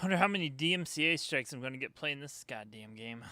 Wonder how many DMCA strikes I'm gonna get playing this goddamn game.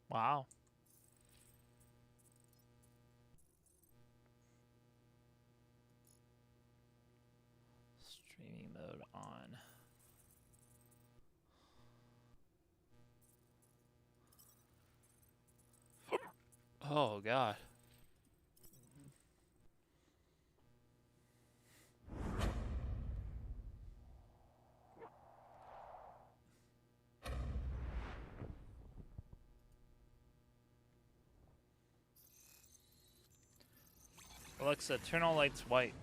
Wow. Streaming mode on. Oh god. Alexa, turn all lights white.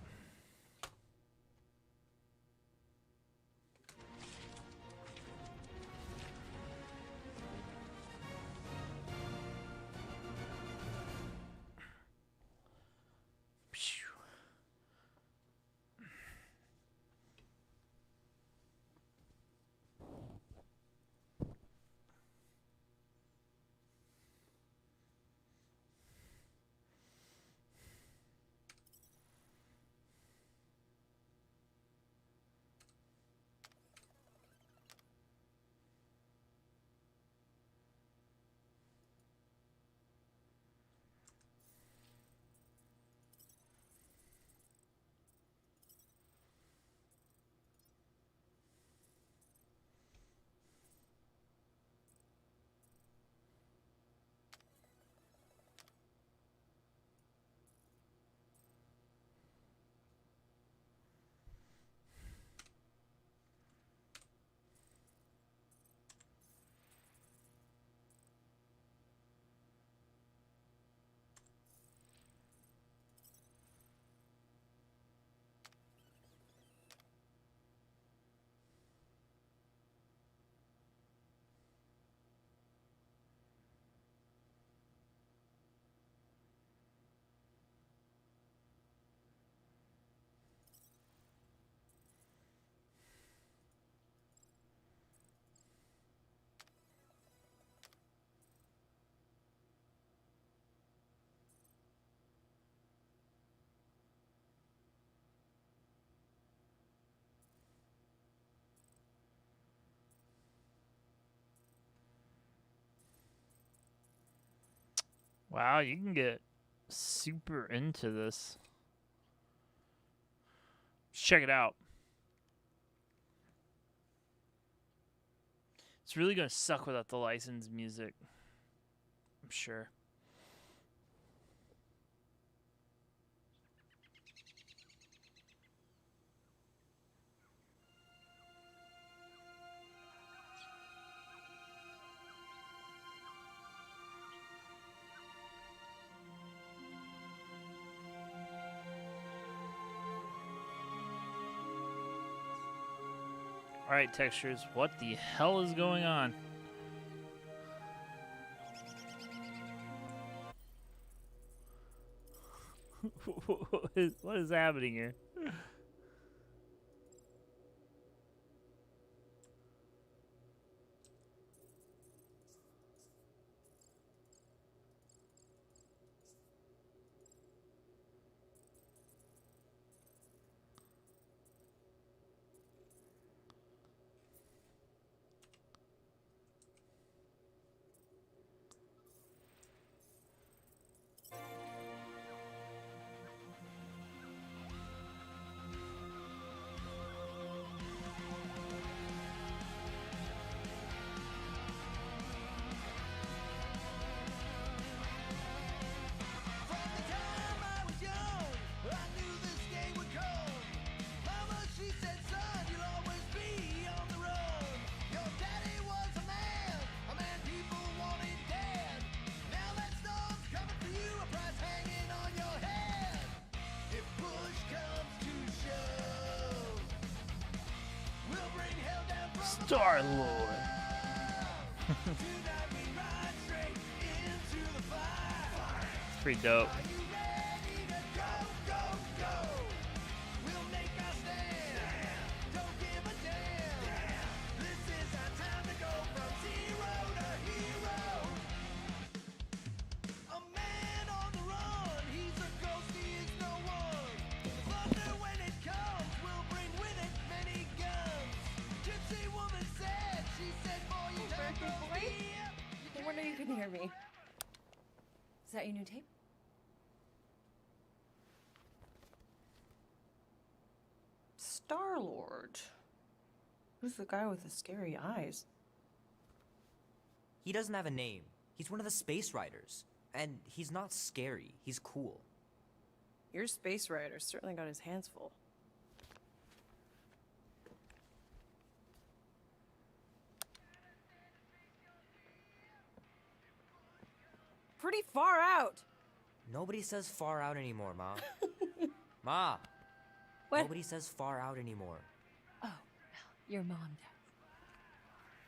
Wow, you can get super into this. Check it out. It's really gonna suck without the licensed music. I'm sure. Alright, textures, what the hell is going on? What is happening here? Star-Lord. Pretty dope. No wonder you couldn't hear me. Is that your new tape? Star-Lord. Who's the guy with the scary eyes? He doesn't have a name. He's one of the Space Riders. And he's not scary. He's cool. Your space rider certainly got his hands full. Pretty far out. Nobody says far out anymore, Ma. Ma! What? Nobody says far out anymore. Oh, well, your mom does.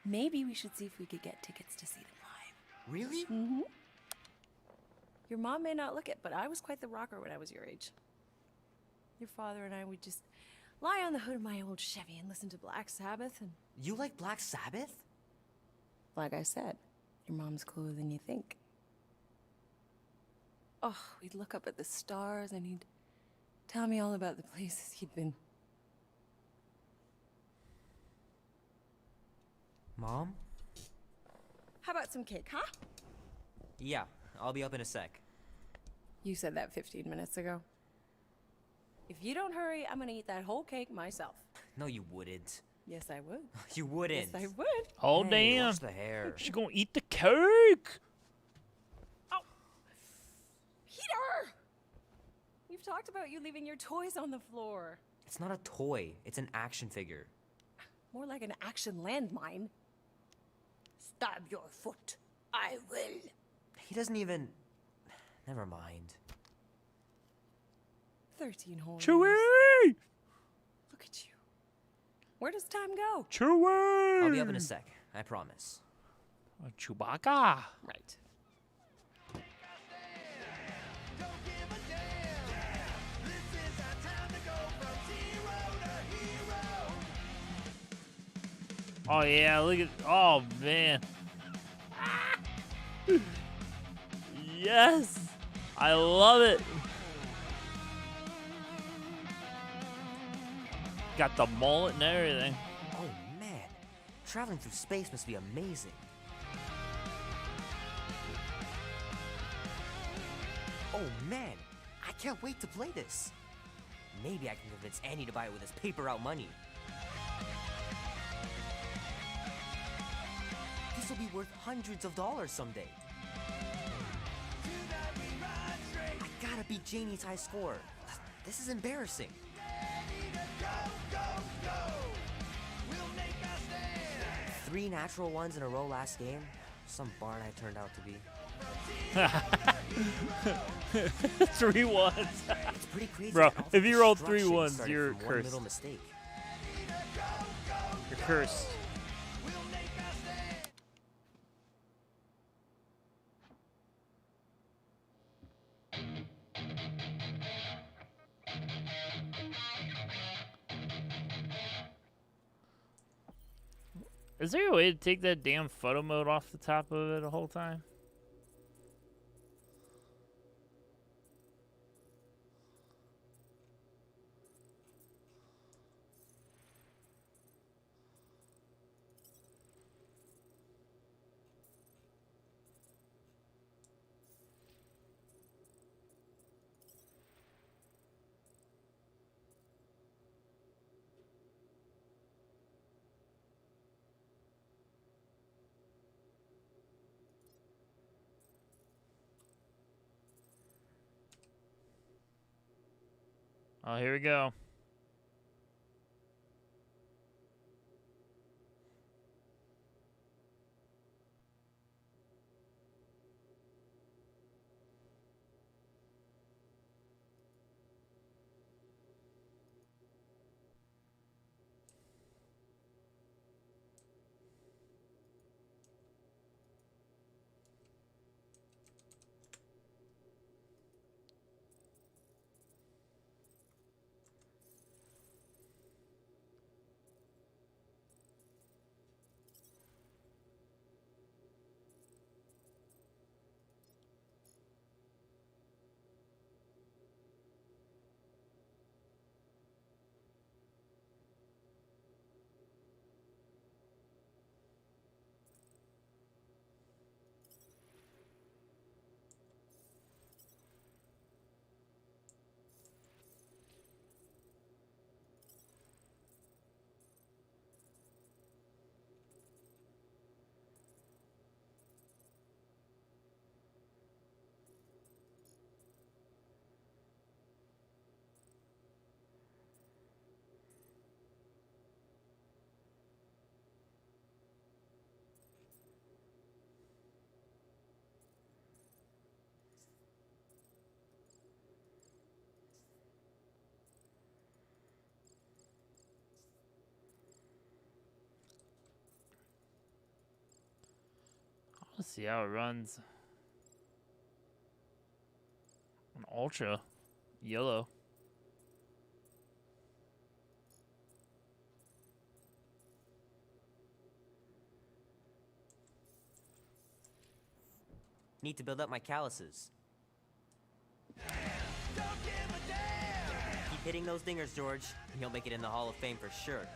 Maybe we should see if we could get tickets to see them live. Really? Mm-hmm. Your mom may not look it, but I was quite the rocker when I was your age. Your father and I would just lie on the hood of my old Chevy and listen to Black Sabbath and... You like Black Sabbath? Like I said, your mom's cooler than you think. Oh, we'd look up at the stars and he'd tell me all about the places he'd been. Mom? How about some cake, huh? Yeah, I'll be up in a sec. You said that 15 minutes ago. If you don't hurry, I'm gonna eat that whole cake myself. No, you wouldn't. Yes, I would. You wouldn't. Yes, I would. Oh, Hey, damn. watch the hair. She gonna eat the cake. Oh! Peter! We've talked about you leaving your toys on the floor. It's not a toy. It's an action figure. More like an action landmine. Stab your foot. I will. He doesn't even... Never mind. 13 whole years. Chewie! Look at you. Where does time go? Chewie! I'll be up in a sec. I promise. Chewbacca. Right. Oh, yeah, look at... Oh, man. Yes! I love it. Got the mullet and everything. Oh, man. Traveling through space must be amazing. Oh, man. I can't wait to play this. Maybe I can convince Annie to buy it with his paper out money. This will be worth hundreds of dollars someday. I gotta beat Janie's high score. This is embarrassing. 3 natural ones in a row last game. Some barn I turned out to be. 3 ones. It's pretty crazy. Bro, that all if the you rolled 3 destruction ones, started you're from one cursed. little mistake. You're cursed. Is there a way to take that damn photo mode off the top of it the whole time? Oh, here we go. Let's see how it runs. An ultra yellow. Need to build up my calluses. Keep hitting those dingers, George, and you'll make it in the Hall of Fame for sure.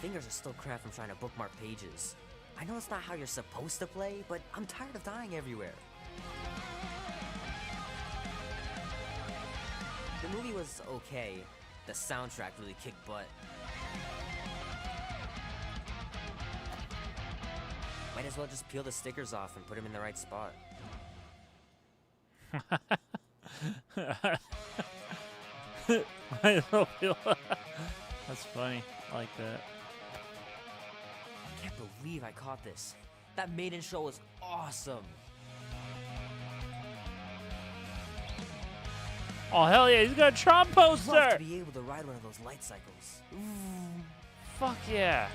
Fingers are still cramped from trying to bookmark pages. I know it's not how you're supposed to play, but I'm tired of dying everywhere. The movie was okay. The soundtrack really kicked butt. Might as well just peel the stickers off and put them in the right spot. That's funny. I like that. I can't believe I caught this. That maiden show was awesome. Oh hell yeah, he's got a Tron I'd love poster! to be able to ride one of those light cycles. Fuck yeah.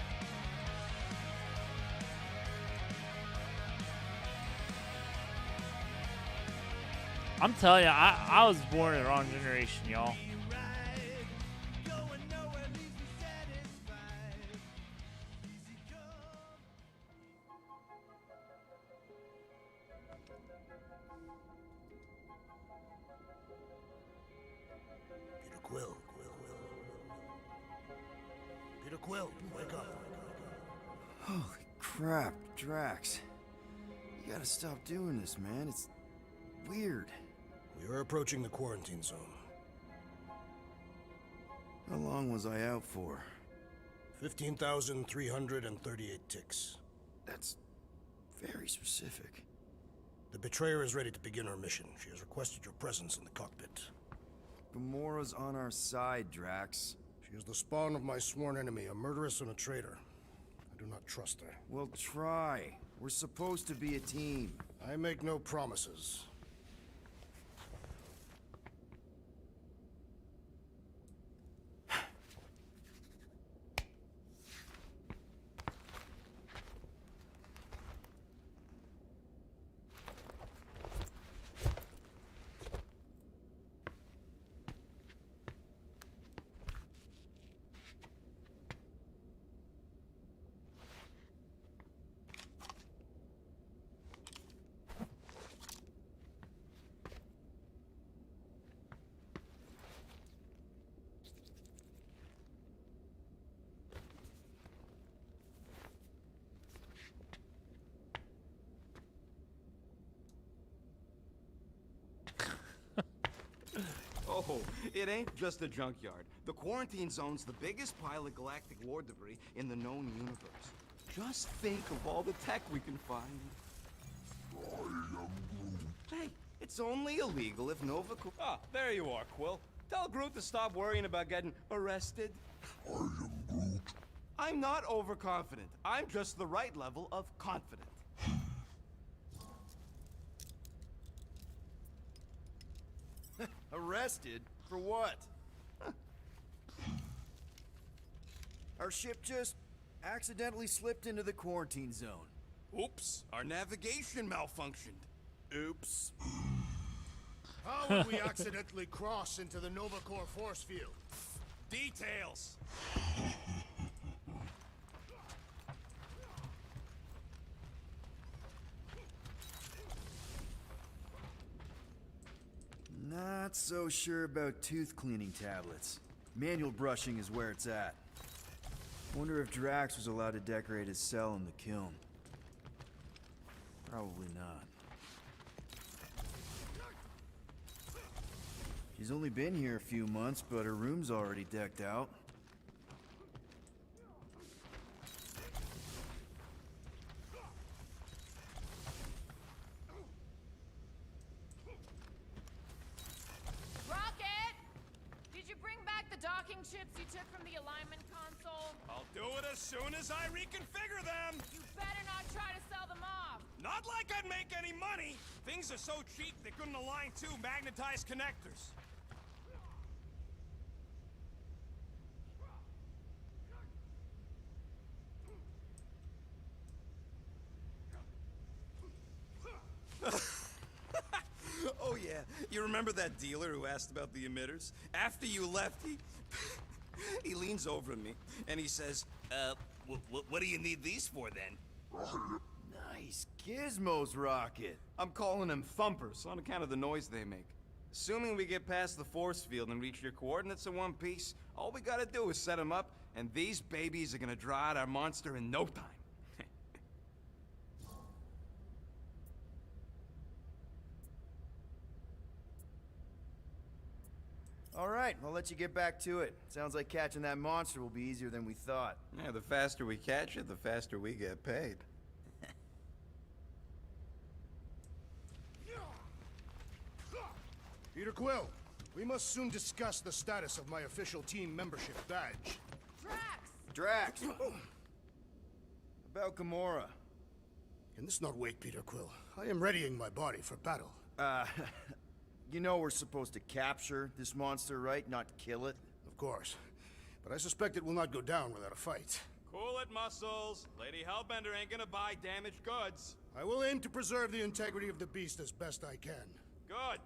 I'm telling you, I was born in the wrong generation, y'all. Peter Quill. Peter Quill, wake up. Holy crap, Drax. You gotta stop doing this, man. It's weird. We are approaching the quarantine zone. How long was I out for? 15,338 ticks. That's very specific. The Betrayer is ready to begin her mission. She has requested your presence in the cockpit. Gamora's on our side, Drax. She is the spawn of my sworn enemy, a murderess and a traitor. I do not trust her. Well, try. We're supposed to be a team. I make no promises. Oh, it ain't just a junkyard. The quarantine zone's the biggest pile of galactic war debris in the known universe. Just think of all the tech we can find. Hey, it's only illegal if Nova... Ah, there you are, Quill. Tell Groot to stop worrying about getting arrested. I am Groot. I'm not overconfident. I'm just the right level of confident. Arrested? For what? Our ship just accidentally slipped into the quarantine zone. Oops, our navigation malfunctioned. Oops. How would we accidentally cross into the Nova Corps force field? Details. Not so sure about tooth cleaning tablets. Manual brushing is where it's at. Wonder if Drax was allowed to decorate his cell in the kiln. Probably not. She's only been here a few months, but her room's already decked out. Rocket! Did you bring back the docking chips you took from the alignment console? I'll do it as soon as I reconfigure them. You better not try to sell them off. Not like I'd make any money. Things are so cheap they couldn't align two magnetized connectors. remember that dealer who asked about the emitters? After you left, he leans over at me and he says, what do you need these for then? Nice gizmos, Rocket. I'm calling them thumpers on account of the noise they make. Assuming we get past the force field and reach your coordinates in one piece, all we gotta do is set them up, and these babies are gonna draw out our monster in no time. All right, I'll let you get back to it. Sounds like catching that monster will be easier than we thought. Yeah, the faster we catch it, the faster we get paid. Peter Quill, we must soon discuss the status of my official team membership badge. Drax! Drax! About Gamora. Can this not wait, Peter Quill? I am readying my body for battle. You know we're supposed to capture this monster, right? Not kill it? Of course. But I suspect it will not go down without a fight. Cool it, Muscles. Lady Hellbender ain't gonna buy damaged goods. I will aim to preserve the integrity of the beast as best I can. Good.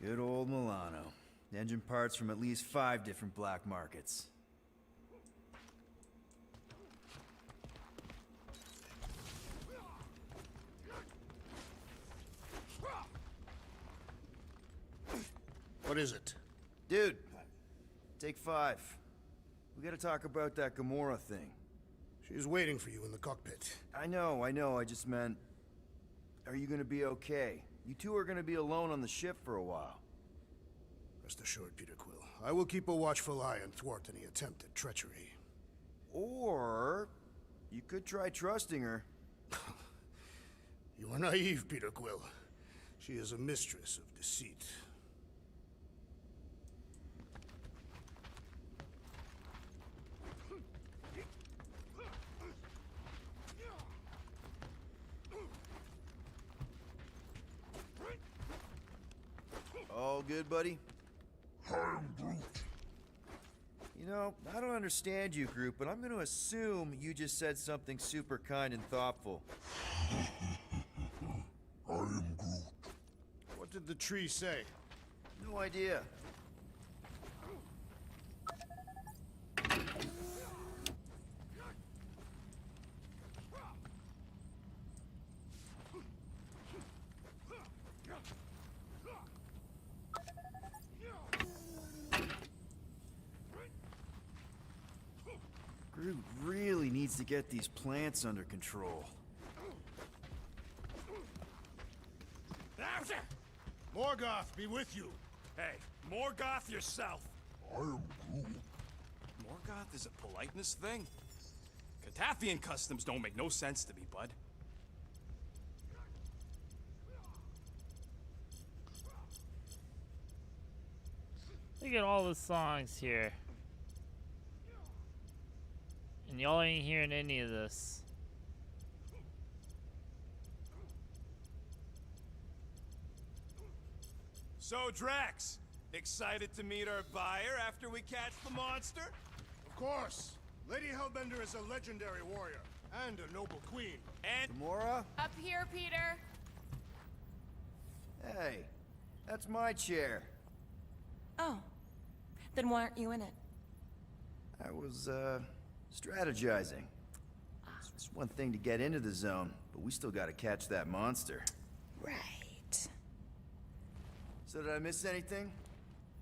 Good old Milano. Engine parts from at least 5 different black markets. What is it? Dude, take 5. We gotta talk about that Gamora thing. She's waiting for you in the cockpit. I know, I just meant... Are you gonna be okay? You two are gonna be alone on the ship for a while. Rest assured, Peter Quill. I will keep a watchful eye and thwart any attempt at treachery. Or... you could try trusting her. You are naive, Peter Quill. She is a mistress of deceit. All good, buddy? You know, I don't understand you, Groot, but I'm gonna assume you just said something super kind and thoughtful. What did the tree say? No idea. Groot really needs to get these plants under control. Morgoth be with you. Hey, Morgoth yourself. I am Groot. Morgoth is a politeness thing. Catathian customs don't make no sense to me, bud. Look at all the songs here. And y'all ain't hearing any of this. So, Drax, excited to meet our buyer after we catch the monster? Of course. Lady Hellbender is a legendary warrior and a noble queen. And Gamora? Up here, Peter. Hey, that's my chair. Oh. Then why aren't you in it? I was, strategizing. It's one thing to get into the zone, but we still gotta catch that monster. Right. So did I miss anything?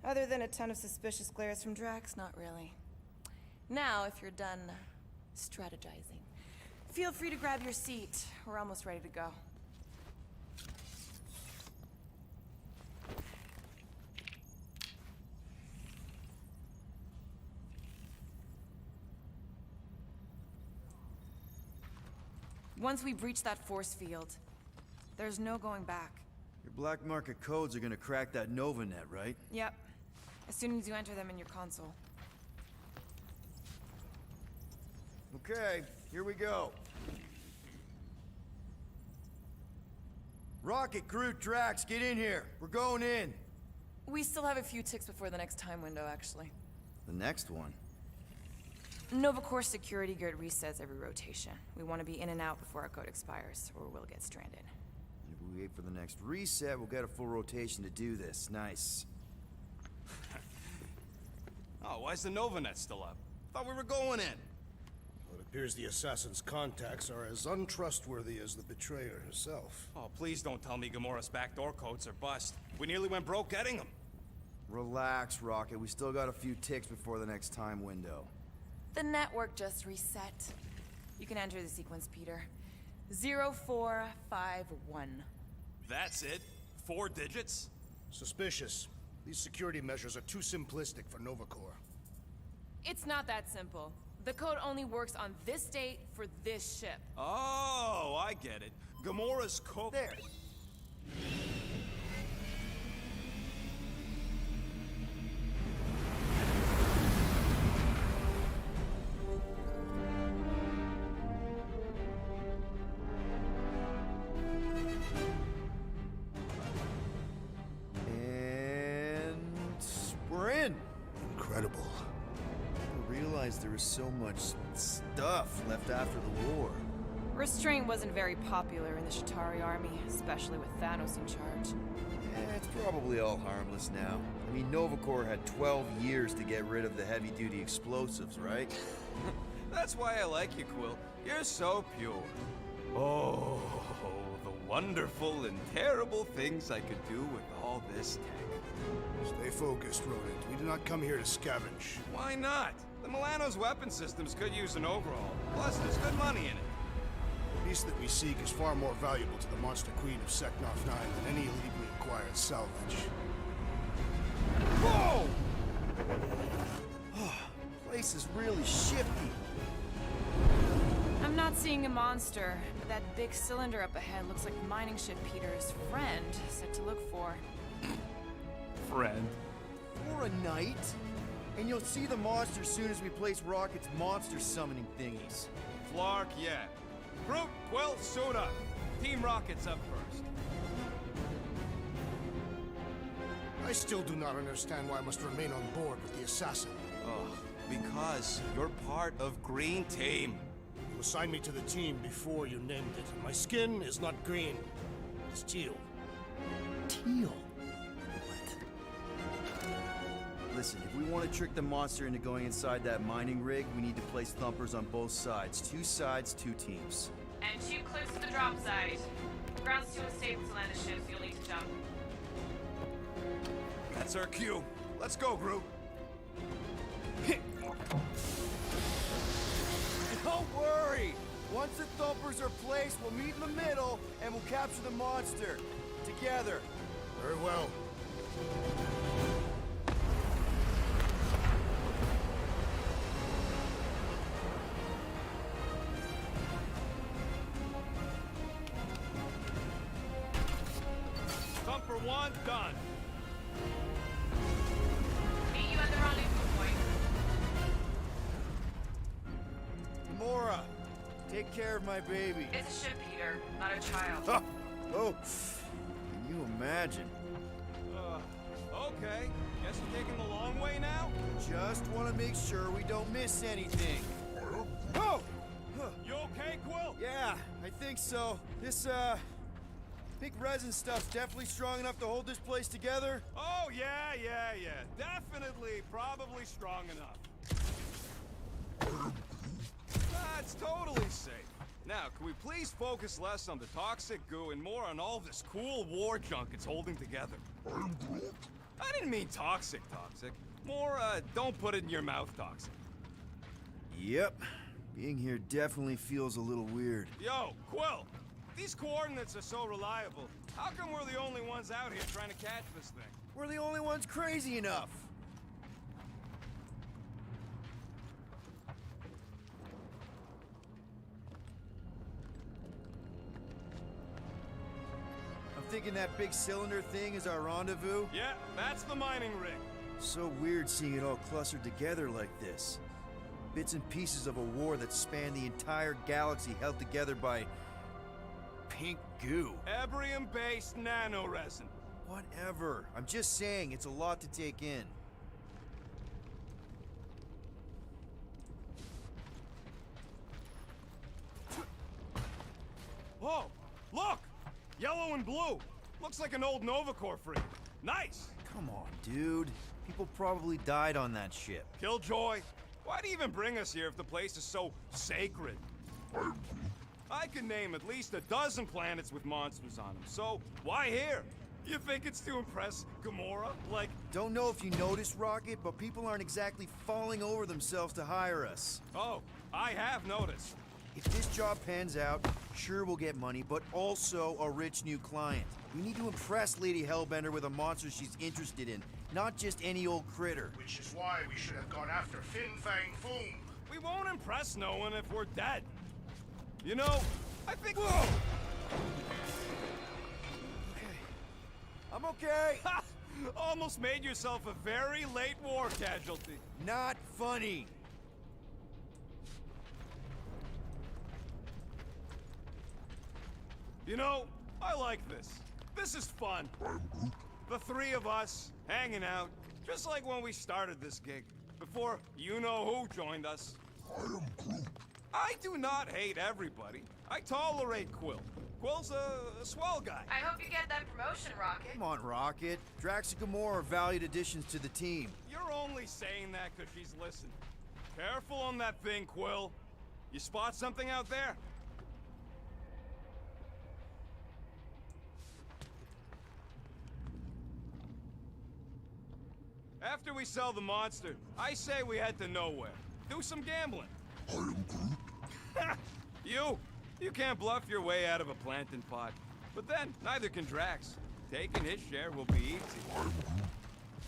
Other than a ton of suspicious glares from Drax, not really. Now, if you're done strategizing, feel free to grab your seat. We're almost ready to go. Once we breach that force field, there's no going back. Your black market codes are gonna crack that Nova net, right? Yep. As soon as you enter them in your console. Okay, here we go. Rocket, Groot, Drax, get in here. We're going in. We still have a few ticks before the next time window, actually. The next one? Nova security grid resets every rotation. We want to be in and out before our code expires, or we'll get stranded. If we wait for the next reset, we'll get a full rotation to do this. Nice. Oh, why's the Novanet still up? Thought we were going in. Well, it appears the assassin's contacts are as untrustworthy as the betrayer herself. Oh, please don't tell me Gamora's backdoor codes are bust. We nearly went broke getting them. Relax, Rocket. We still got a few ticks before the next time window. The network just reset. You can enter the sequence, Peter. 0451. That's it? 4 digits? Suspicious. These security measures are too simplistic for Novacore. It's not that simple. The code only works on this date for this ship. Oh, I get it. Gamora's code. There. Incredible. I realized there was so much stuff left after the war. Restraint wasn't very popular in the Shatari army, especially with Thanos in charge. It's probably all harmless now. I mean, Novacore had 12 years to get rid of the heavy-duty explosives, right? That's why I like you, Quill. You're so pure. Oh, the wonderful and terrible things I could do with all this tech. Stay focused, Rodent. We do not come here to scavenge. Why not? The Milano's weapon systems could use an overhaul. Plus, there's good money in it. The piece that we seek is far more valuable to the Monster Queen of Seknarf 9 than any illegally acquired salvage. Whoa! Place is really shifty. I'm not seeing a monster, but that big cylinder up ahead looks like the mining ship Peter's friend said to look for. Friend. For a night? And you'll see the monster soon as we place Rocket's monster summoning thingies. Flark, yeah. Groot, Quill, suit up. Team Rocket's up first. I still do not understand why I must remain on board with the assassin. Oh, because you're part of Green Team. You assigned me to the team before you named it, and my skin is not green. It's teal. Teal? Listen, if we want to trick the monster into going inside that mining rig, we need to place thumpers on both sides. 2 sides, 2 teams. And 2 clicks to the drop site. Ground's too unstable to land the ship, so you'll need to jump. That's our cue. Let's go, Groot. Don't worry! Once the thumpers are placed, we'll meet in the middle, and we'll capture the monster. Together. Very well. Thumper 1, done. Meet you at the rendezvous point. Mora, take care of my baby. It's a ship, Peter, not a child. Oh, can you imagine? Okay. Guess we're taking the long way now? Just want to make sure we don't miss anything. Oh! You okay, Quill? Yeah, I think so. This, pink resin stuff's definitely strong enough to hold this place together. Oh, yeah. Definitely, probably strong enough. That's totally safe. Now, can we please focus less on the toxic goo and more on all this cool war junk it's holding together? I didn't mean toxic. More, don't put it in your mouth toxic. Yep. Being here definitely feels a little weird. Yo, Quill! These coordinates are so reliable. How come we're the only ones out here trying to catch this thing? We're the only ones crazy enough. I'm thinking that big cylinder thing is our rendezvous. Yeah, that's the mining rig. So weird seeing it all clustered together like this. Bits and pieces of a war that spanned the entire galaxy held together by pink goo. Ebrium-based nanoresin. Whatever. I'm just saying, it's a lot to take in. Oh, look! Yellow and blue. Looks like an old Nova Corps frigate. Nice! Come on, dude. People probably died on that ship. Killjoy, why do you even bring us here if the place is so sacred? I can name at least a dozen planets with monsters on them, so why here? You think it's to impress Gamora? Like, Don't know if you noticed, Rocket, but people aren't exactly falling over themselves to hire us. oh, I have noticed. If this job pans out, sure we'll get money, but also a rich new client. We need to impress Lady Hellbender with a monster she's interested in, not just any old critter. Which is why we should have gone after Fin Fang Foom. We won't impress no one if we're dead. You know, I think... Whoa! I'm okay. Ha! Almost made yourself a very late war casualty. Not funny. You know, I like this. This is fun. The three of us, hanging out, just like when we started this gig, before you-know-who joined us. I do not hate everybody. I tolerate Quill. Quill's a swell guy. I hope you get that promotion, Rocket. Come on, Rocket. Drax and Gamora are valued additions to the team. You're only saying that because she's listening. Careful on that thing, Quill. You spot something out there? After we sell the monster, I say we head to nowhere. Do some gambling. You can't bluff your way out of a plantain pot. But then, neither can Drax. Taking his share will be easy.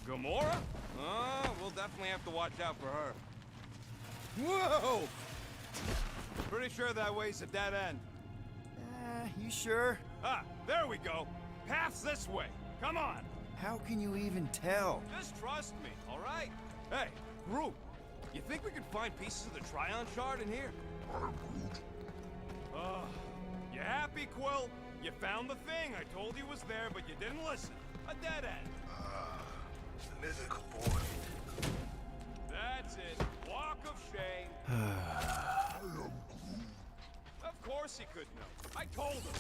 Gamora? Oh, we'll definitely have to watch out for her. Whoa! Pretty sure that way's a dead end. You sure? Ah, there we go. Path's this way. Come on. How can you even tell? Just trust me, all right? Hey, Groot, you think we can find pieces of the Tryon Shard in here? You happy, Quill? You found the thing. I told you was there, but you didn't listen. A dead end. Mythical void. That's it. Walk of shame. Of course he could know. I told him.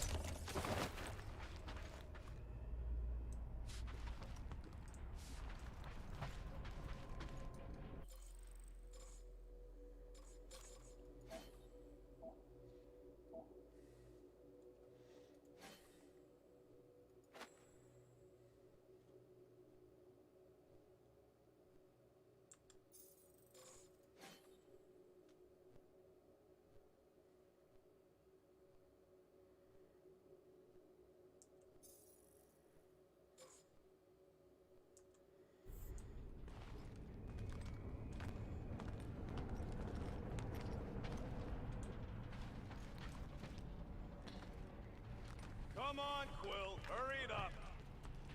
Come on, Quill. Hurry it up.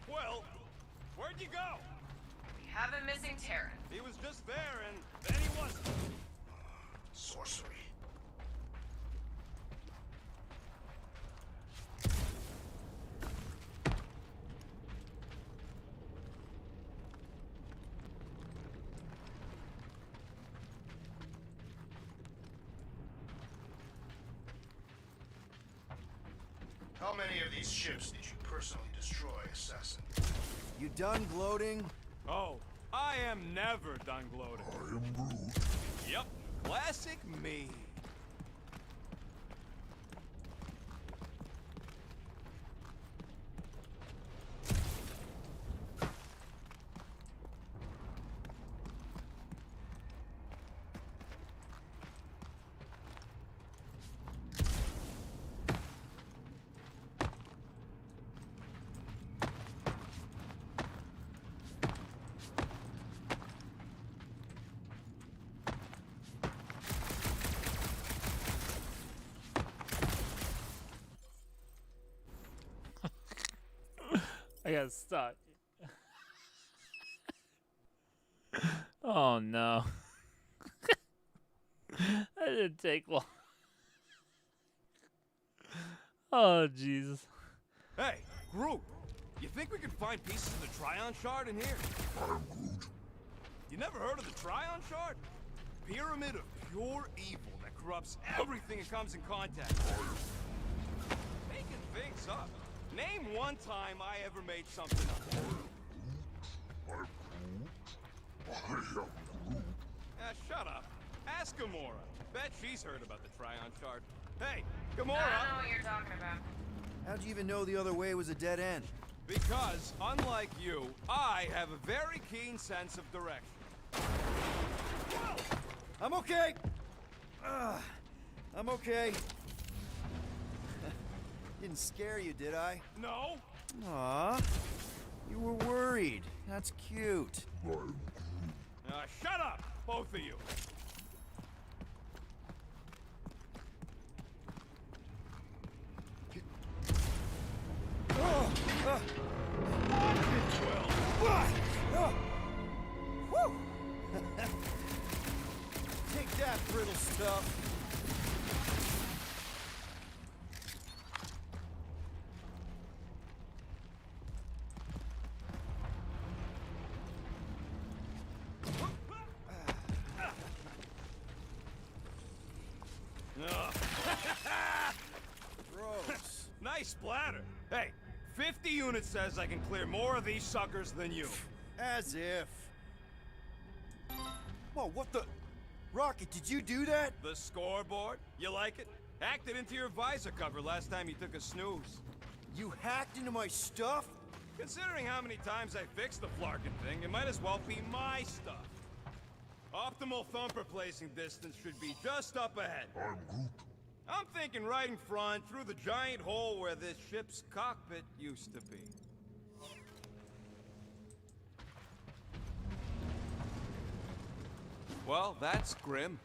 Quill, where'd you go? We have a missing Terran. He was just there, and then he wasn't. Sorcery. How many of these ships did you personally destroy, Assassin? You done gloating? Oh, I am never done gloating. I am Groot. Yep, classic me. I got stuck. Oh no. That didn't take long. Oh Jesus. Hey, Groot, you think we can find pieces of the Tryon Shard in here? I'm Groot. You never heard of the Tryon Shard? Pyramid of pure evil that corrupts everything it comes in contact with. things up. Name one time I ever made something up. Shut up. Ask Gamora. Bet she's heard about the Tryon shard. Hey, Gamora! I don't know what you're talking about. How'd you even know the other way was a dead end? Because, unlike you, I have a very keen sense of direction. I'm okay. I'm okay. Didn't scare you, did I? No? Aw, you were worried. That's cute. Shut up, both of you. Take that, brittle stuff. Gross. Nice splatter. Hey, 50 units says I can clear more of these suckers than you. As if. Whoa, what the? Rocket, did you do that? The scoreboard? You like it? Hacked it into your visor cover last time you took a snooze. You hacked into my stuff? Considering how many times I fixed the Flarkin thing, it might as well be my stuff. Optimal thumper placing distance should be just up ahead. I'm Groot. I'm thinking right in front, through the giant hole where this ship's cockpit used to be. Well, that's grim.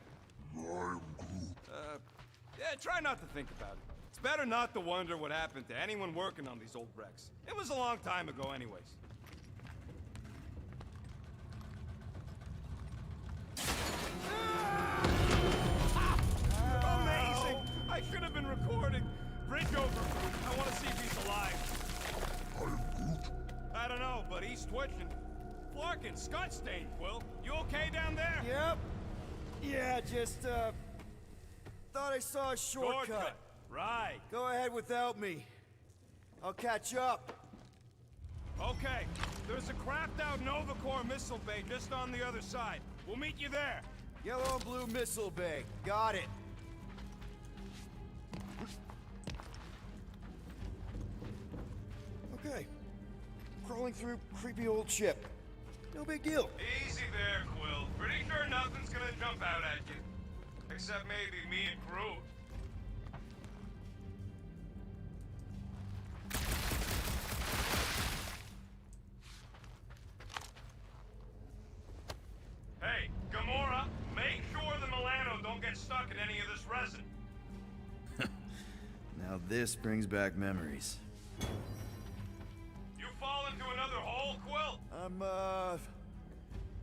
I'm Groot. Yeah, try not to think about it. It's better not to wonder what happened to anyone working on these old wrecks. It was a long time ago anyways. Amazing! I should have been recording. Bridge over. I want to see if he's alive. I'm Groot. I don't know, but he's twitching. Flarkin, Scott Stain, Quill. You okay down there? Yep. Yeah, just, thought I saw a shortcut. Right. Go ahead without me. I'll catch up. Okay. There's a crapped out Nova Corps missile bay just on the other side. We'll meet you there. Yellow and blue missile bay. Got it. Okay. Crawling through creepy old ship. No big deal. Easy there, Quill. Pretty sure nothing's gonna jump out at you. Except maybe me and Groot. Hey, Gamora, make sure the Milano don't get stuck in any of this resin. Now this brings back memories. You fall into another hole, Quill? I'm,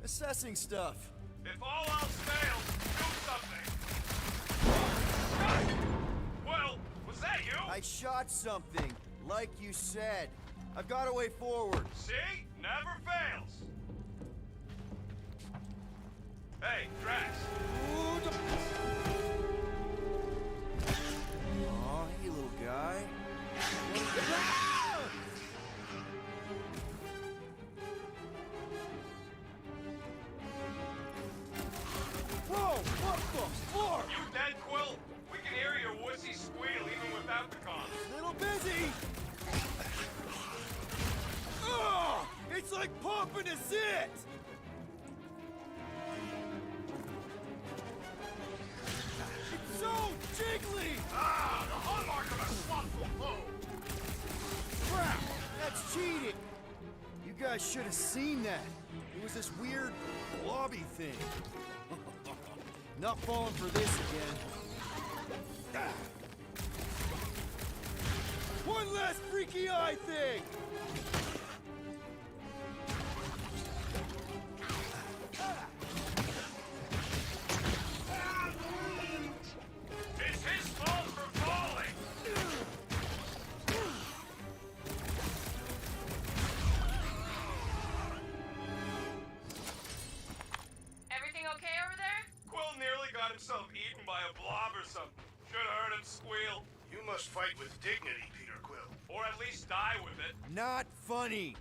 assessing stuff. If all else fails, do something. Well, was that you? I shot something, like you said. I've got a way forward. See? Never fails. Hey, Drax. Aw, hey, little guy. Whoa, what the fuck? You dead, Quill? We can hear your wussy squeal even without the comms. Little busy. Oh, it's like pumping a zit. It's so jiggly. Ah, the hallmark of a slothful foe. Crap, that's cheating. You guys should have seen that. It was this weird blobby thing. Not falling for this again. Ah. One last freaky eye thing! It's his fault for falling. Everything okay over there? Quill nearly got himself eaten by a blob or something. Should have heard him squeal. You must fight with dignity, Peter Quill. least die with it. Not funny.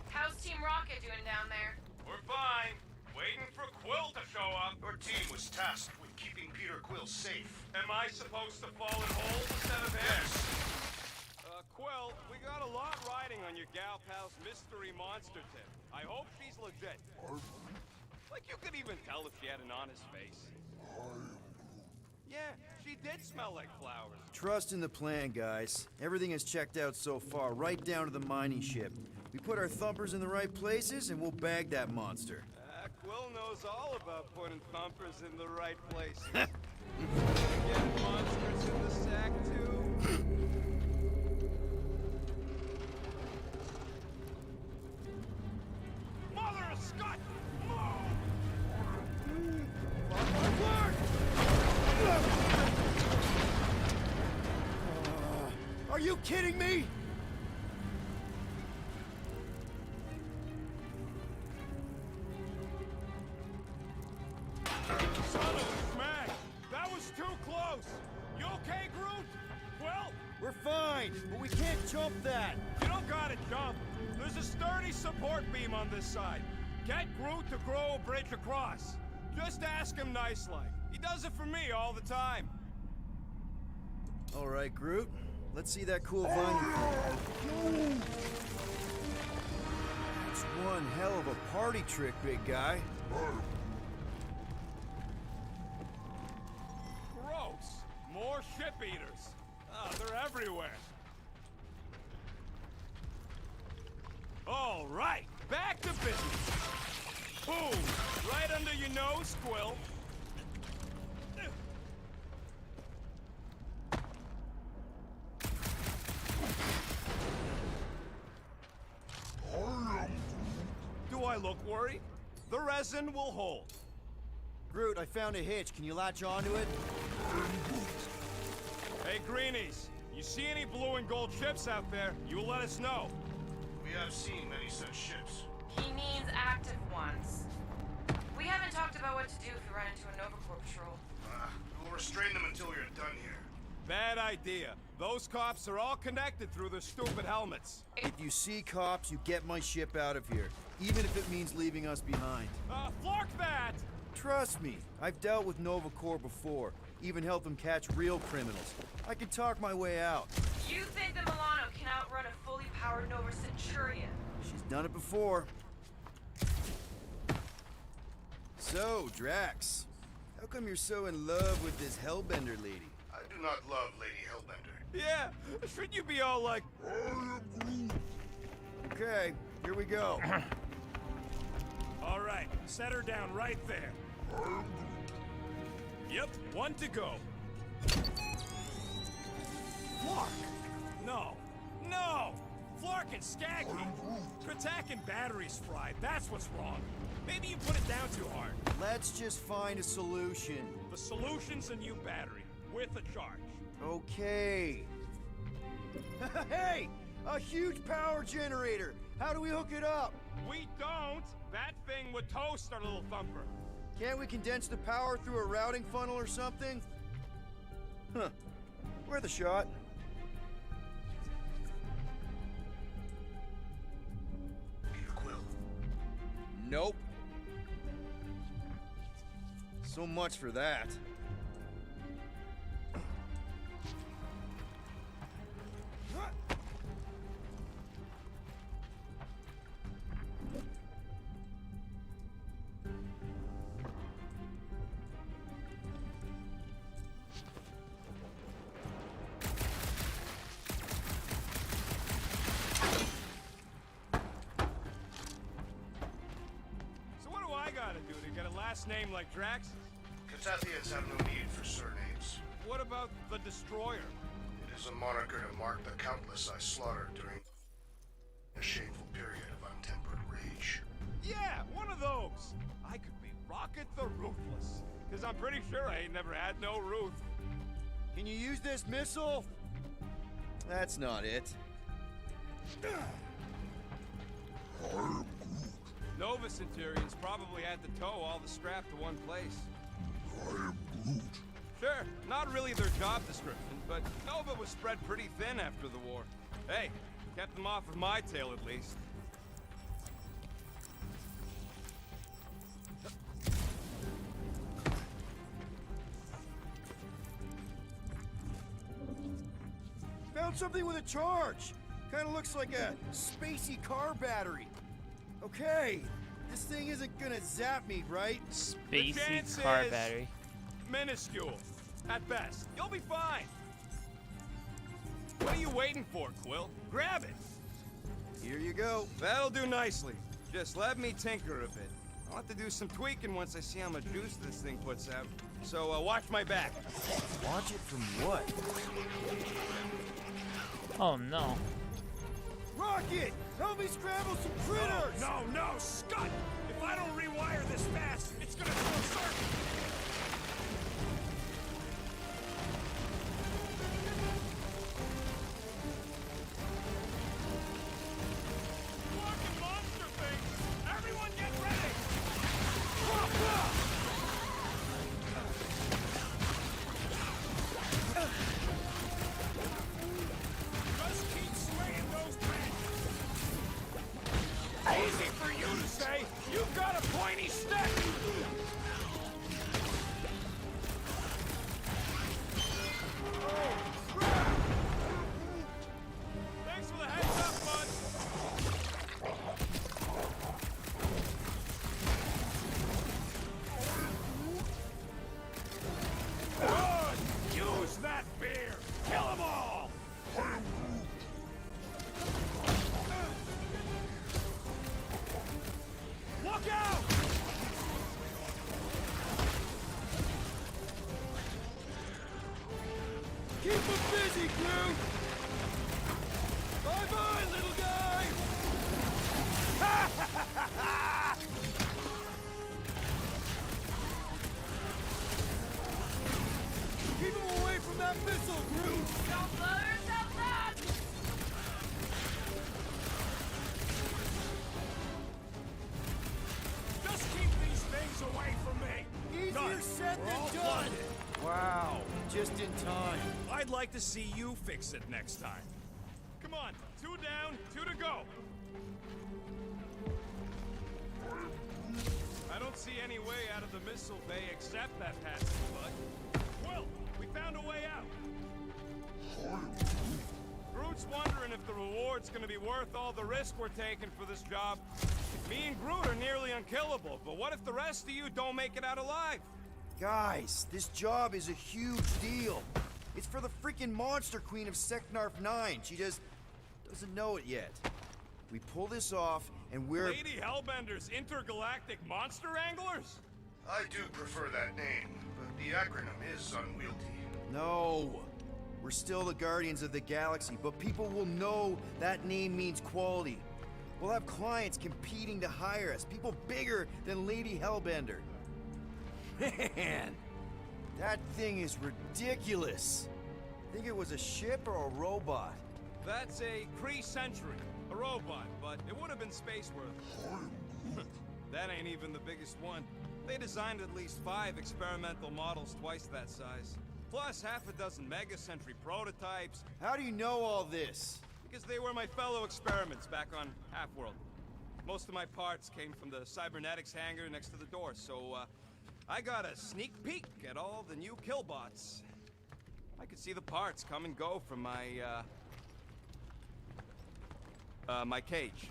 How's Team Rocket doing down there? We're fine. Waiting for Quill to show up. Your team was tasked with keeping Peter Quill safe. Am I supposed to fall in holes instead of him? Yes. Quill, we got a lot riding on your gal pal's mystery monster tip. I hope she's legit. Like you could even tell if she had an honest face. Yeah, she did smell like flowers. Trust in the plan, guys. Everything is checked out so far, right down to the mining ship. We put our thumpers in the right places, and we'll bag that monster. Quill knows all about putting thumpers in the right places. Get monsters in the sack, too. Mother of Scott! Are you kidding me? Son of a smack! That was too close! You okay, Groot? Well, We're fine, but we can't jump that. you don't gotta jump. There's a sturdy support beam on this side. Get Groot to grow a bridge across. Just ask him nice-like. He does it for me all the time. All right, Groot. Let's see that cool vine. It's one hell of a party trick, big guy. Gross. More ship eaters. Oh, they're everywhere. All right, back to business. Boom! Right under your nose, Quill. Do I look worried? The resin will hold. Groot, I found a hitch. Can you latch onto it? Hey, Greenies, you see any blue and gold ships out there, you will let us know. We have seen many such ships. He means active ones. We haven't talked about what to do if we run into a Nova Corps patrol. We'll restrain them until you're done here. Bad idea. Those cops are all connected through their stupid helmets. If you see cops, you get my ship out of here. Even if it means leaving us behind. Flark that! Trust me, I've dealt with Nova Corps before. Even helped them catch real criminals. I can talk my way out. You think the Milano can outrun a fully powered Nova Centurion? She's done it before. So, Drax, how come you're so in love with this Hellbender lady? I do not love Lady Hellbender. Yeah, shouldn't you be all like... Okay, here we go. All right, set her down right there. Yep, one to go. Flark! No, no! Flark and Skaggy! Kratak and batteries fried, that's what's wrong. Maybe you put it down too hard. Let's just find a solution. The solution's a new battery, with a charge. Okay. Hey! A huge power generator! How do we hook it up? We don't! That thing would toast our little thumper. Can't we condense the power through a routing funnel or something? Huh. Worth a shot. Peter Quill. Nope. So much for that. So what do I gotta do to get a last name like Drax? Catathians have no need for surnames. What about the Destroyer? It is a moniker to mark the countless I slaughtered during a shameful period of untempered rage. Yeah, one of those. I could be Rocket the Ruthless. Because I'm pretty sure I ain't never had no Ruth. Can you use this missile? That's not it. Nova Centurions probably had to tow all the scrap to one place. I am Groot. Sure, not really their job description, but Nova was spread pretty thin after the war. Hey, kept them off of my tail at least. Found something with a charge. Kind of looks like a spacey car battery. Okay, this thing isn't gonna zap me, right? Spacey chance car is- battery. Minuscule, at best. You'll be fine. What are you waiting for, Quill? Grab it. Here you go. That'll do nicely. Just let me tinker a bit. I'll have to do some tweaking once I see how much juice this thing puts out. So watch my back. Watch it from what? Oh no. Rocket! Help me scramble some critters! No, Scott! If I don't rewire this fast, it's gonna throw a circuit. Fucking monster things! Everyone get ready! Just keep slaying those things! Easy for you to say! You've got a pointy stick! Oh, crap! Thanks for the heads up, bud! Good! Use that beer! Kill them all! Look out! Keep them busy, Groot! Bye-bye, little guy! Keep him away from that missile, Groot! Don't blow yourself up! Just keep these things away from me! Easier Done. said We're than all done! flooded. Wow, just in time. I'd like to see you fix it next time. Come on, 2 down, 2 to go. I don't see any way out of the missile bay except that passage, bud. Well, we found a way out. Groot's wondering if the reward's gonna be worth all the risk we're taking for this job. Me and Groot are nearly unkillable, but what if the rest of you don't make it out alive? Guys, this job is a huge deal. It's for the freaking Monster Queen of Seknarf 9. She just doesn't know it yet. We pull this off, and we're... Lady Hellbender's intergalactic monster anglers? I do prefer that name, but the acronym is unwieldy. No. We're still the Guardians of the Galaxy, but people will know that name means quality. We'll have clients competing to hire us, people bigger than Lady Hellbender. Man, that thing is ridiculous. Think it was a ship or a robot? That's a Kree Sentry, a robot, but it would have been space-worthy. That ain't even the biggest one. They designed at least 5 experimental models twice that size. Plus half a dozen Mega Sentry prototypes. How do you know all this? Because they were my fellow experiments back on Half-World. Most of my parts came from the cybernetics hangar next to the door, so I got a sneak peek at all the new killbots. I could see the parts come and go from my my cage.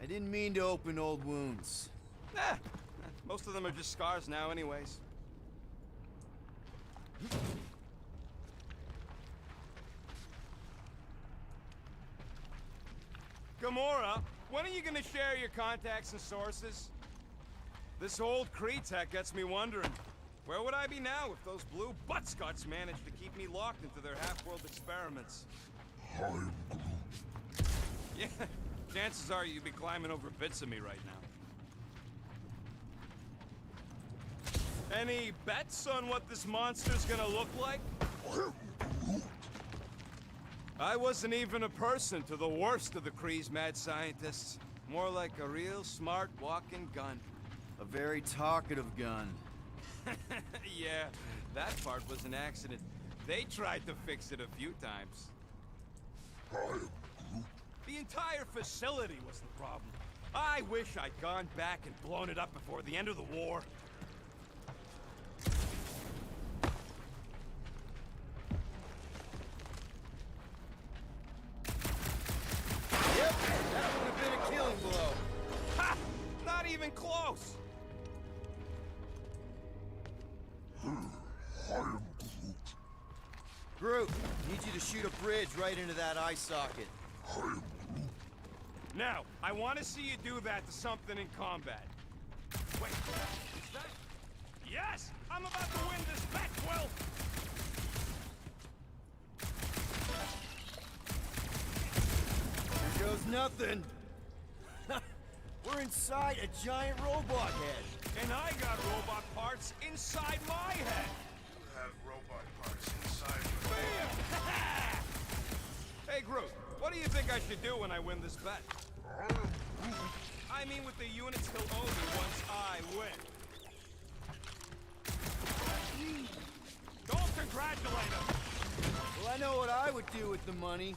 I didn't mean to open old wounds. Most of them are just scars now anyways. Gamora, when are you gonna share your contacts and sources? This old Kree tech gets me wondering. Where would I be now if those blue buttscots managed to keep me locked into their half-world experiments? I'm Groot. Yeah, chances are you'd be climbing over bits of me right now. Any bets on what this monster's gonna look like? I'm Groot. I wasn't even a person to the worst of the Kree's mad scientists. More like a real smart walking gun. A very talkative gun. Yeah, that part was an accident. They tried to fix it a few times. I am Groot. The entire facility was the problem. I wish I'd gone back and blown it up before the end of the war. Yep, that would have been a killing blow. Ha! Not even close! I am Groot. Groot, need you to shoot a bridge right into that eye socket. I am Groot. Now, I want to see you do that to something in combat. Wait, is that... Yes! I'm about to win this bet, Quill! Here goes nothing. We're inside a giant robot head. And I got robot parts inside my head! You have robot parts inside your Bam! Hey, Groot, what do you think I should do when I win this bet? I am Groot. I mean with the units he'll owe me once I win. Don't congratulate him! Well, I know what I would do with the money.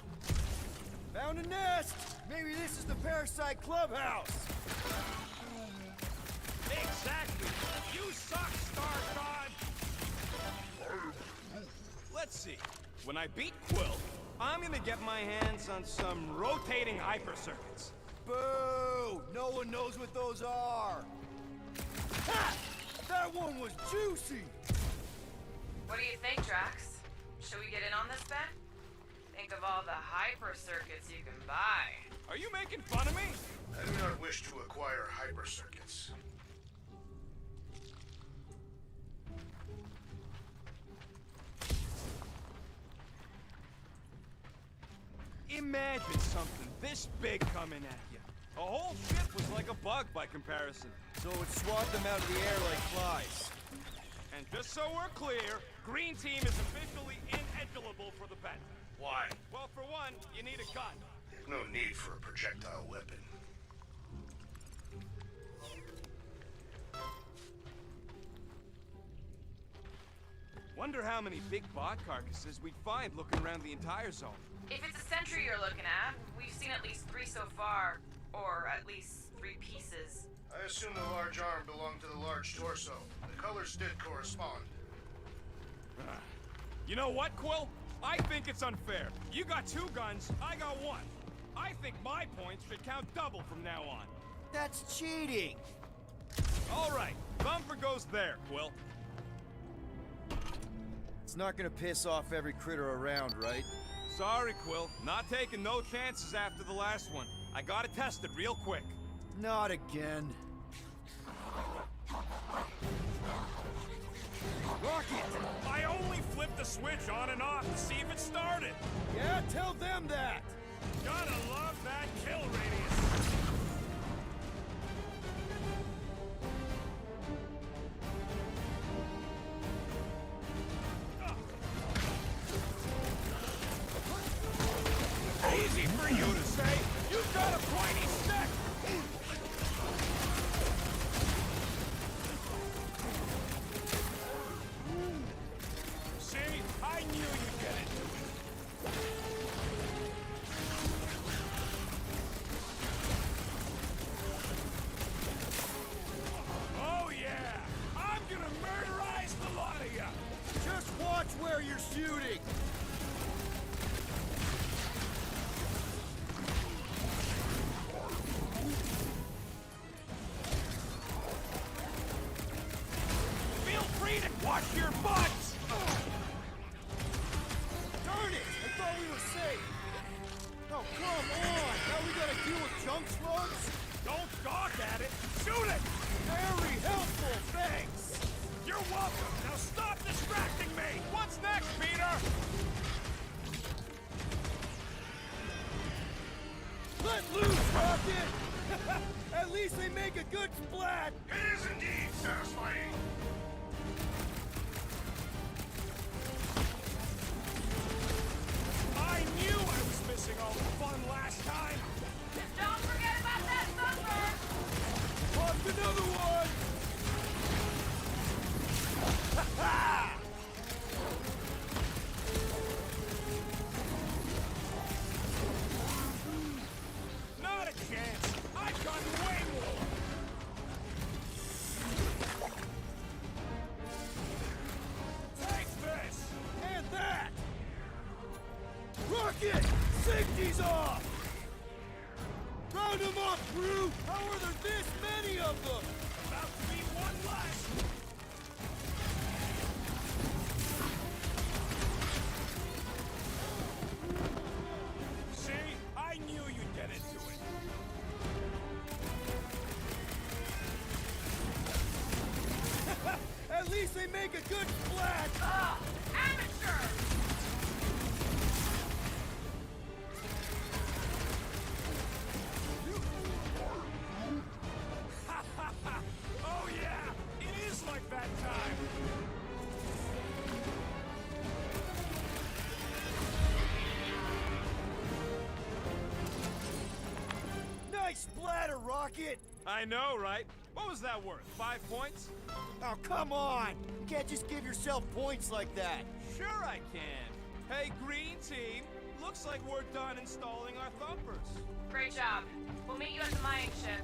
Found a nest! Maybe this is the Parasite Clubhouse! Exactly! You suck, Star-God! Let's see. When I beat Quill, I'm gonna get my hands on some rotating hyper circuits. Boo! No one knows what those are! Ha! That one was juicy! What do you think, Drax? Should we get in on this bet? Think of all the hyper circuits you can buy. Are you making fun of me? I do not wish to acquire hyper circuits. Imagine something this big coming at you. A whole ship was like a bug by comparison. So it swat them out of the air like flies. And just so we're clear, Green Team is officially ineligible for the bet. Why? Well, for one, you need a gun. There's no need for a projectile weapon. Wonder how many big bot carcasses we'd find looking around the entire zone. If it's a sentry you're looking at, we've seen at least 3 so far. Or at least 3 pieces. I assume the large arm belonged to the large torso. The colors did correspond. You know what, Quill? I think it's unfair. You got 2 guns, I got 1. I think my points should count double from now on. That's cheating! All right, bumper goes there, Quill. It's not gonna piss off every critter around, right? Sorry, Quill. Not taking no chances after the last one. I gotta test it real quick. Not again. Rocket! I only flipped the switch on and off to see if it started. Yeah, tell them that! Gotta love that kill radius. Easy for you to say. You've got a pointy stick. See, I knew you'd get into it. Oh yeah, I'm gonna murderize the lot of ya. Just watch where you're shooting! Feel free to wash your butts! Darn it! I thought we were safe! Oh, come on! Now we gotta deal with junk slugs? Don't gawk at it! Shoot it! Very helpful, thanks! You're welcome! Now stop distracting me! What's next, Peter? Let loose, Rocket! At least they make a good splat! It is indeed satisfying. I knew I was missing all the fun last time! Don't forget about that He's off! Round him up, Groot! How are there this many of them? About to be one less! See? I knew you'd get into it. At least they make a good splash! Ugh! Amateur! Oh yeah! It is like that time! Nice splatter, Rocket! I know, right? What was that worth? 5 points? Oh, come on! You can't just give yourself points like that! Sure I can. Hey, green team. Looks like we're done installing our thumpers. Great job. We'll meet you at the mining ship.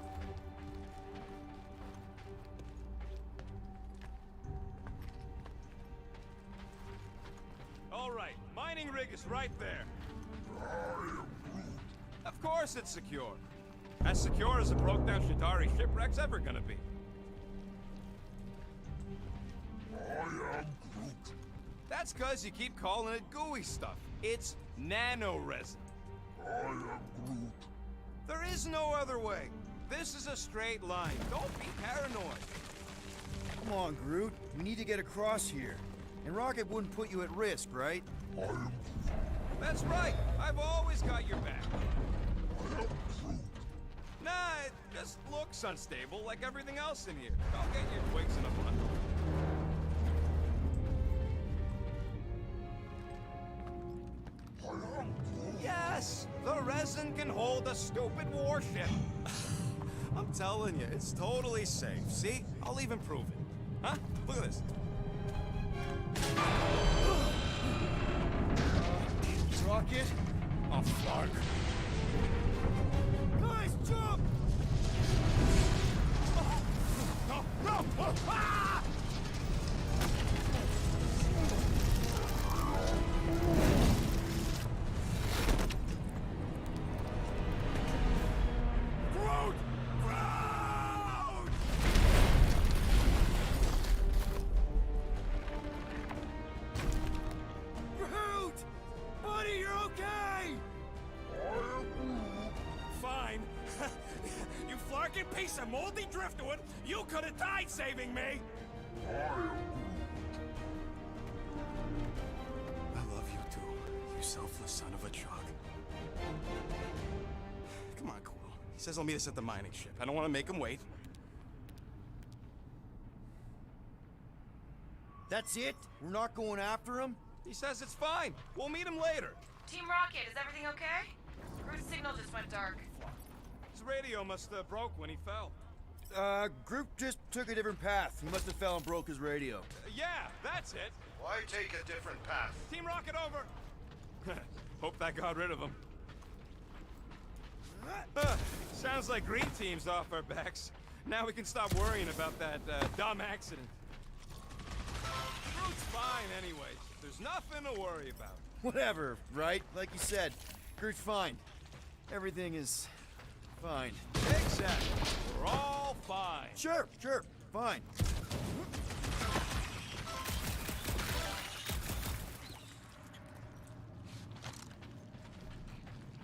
All right, mining rig is right there. Of course it's secure. As secure as a broke-down Shatari shipwreck's ever gonna be. That's cause you keep calling it gooey stuff. It's nano-resin. There is no other way. This is a straight line. Don't be paranoid. Come on, Groot. We need to get across here. And Rocket wouldn't put you at risk, right? That's right. I've always got your back. Nah, it just looks unstable like everything else in here. Don't get your twigs in a bundle. Yes! The resin can hold a stupid warship. I'm telling you, it's totally safe. See? I'll even prove it. Huh? Look at this. Rocket? Oh, fuck. Guys, jump! No! No! Ah! Groot! Groot! Groot! Buddy, you're okay! Fine. You flarkin' piece of moldy driftwood! You could have died saving me! I love you too, you selfless son of a truck. Come on, Quill. He says I'll meet us at the mining ship. I don't want to make him wait. That's it? We're not going after him? He says it's fine. We'll meet him later. Team Rocket, is everything okay? Groot's signal just went dark. His radio must have broke when he fell. Groot just took a different path. He must have fell and broke his radio. Yeah, that's it. Why take a different path? Team Rocket over. Hope that got rid of him. Sounds like green team's off our backs. Now we can stop worrying about that dumb accident. Groot's fine anyway. There's nothing to worry about. Whatever, right? Like you said, Groot's fine. Everything is fine. Exactly. We're all fine. Sure, fine.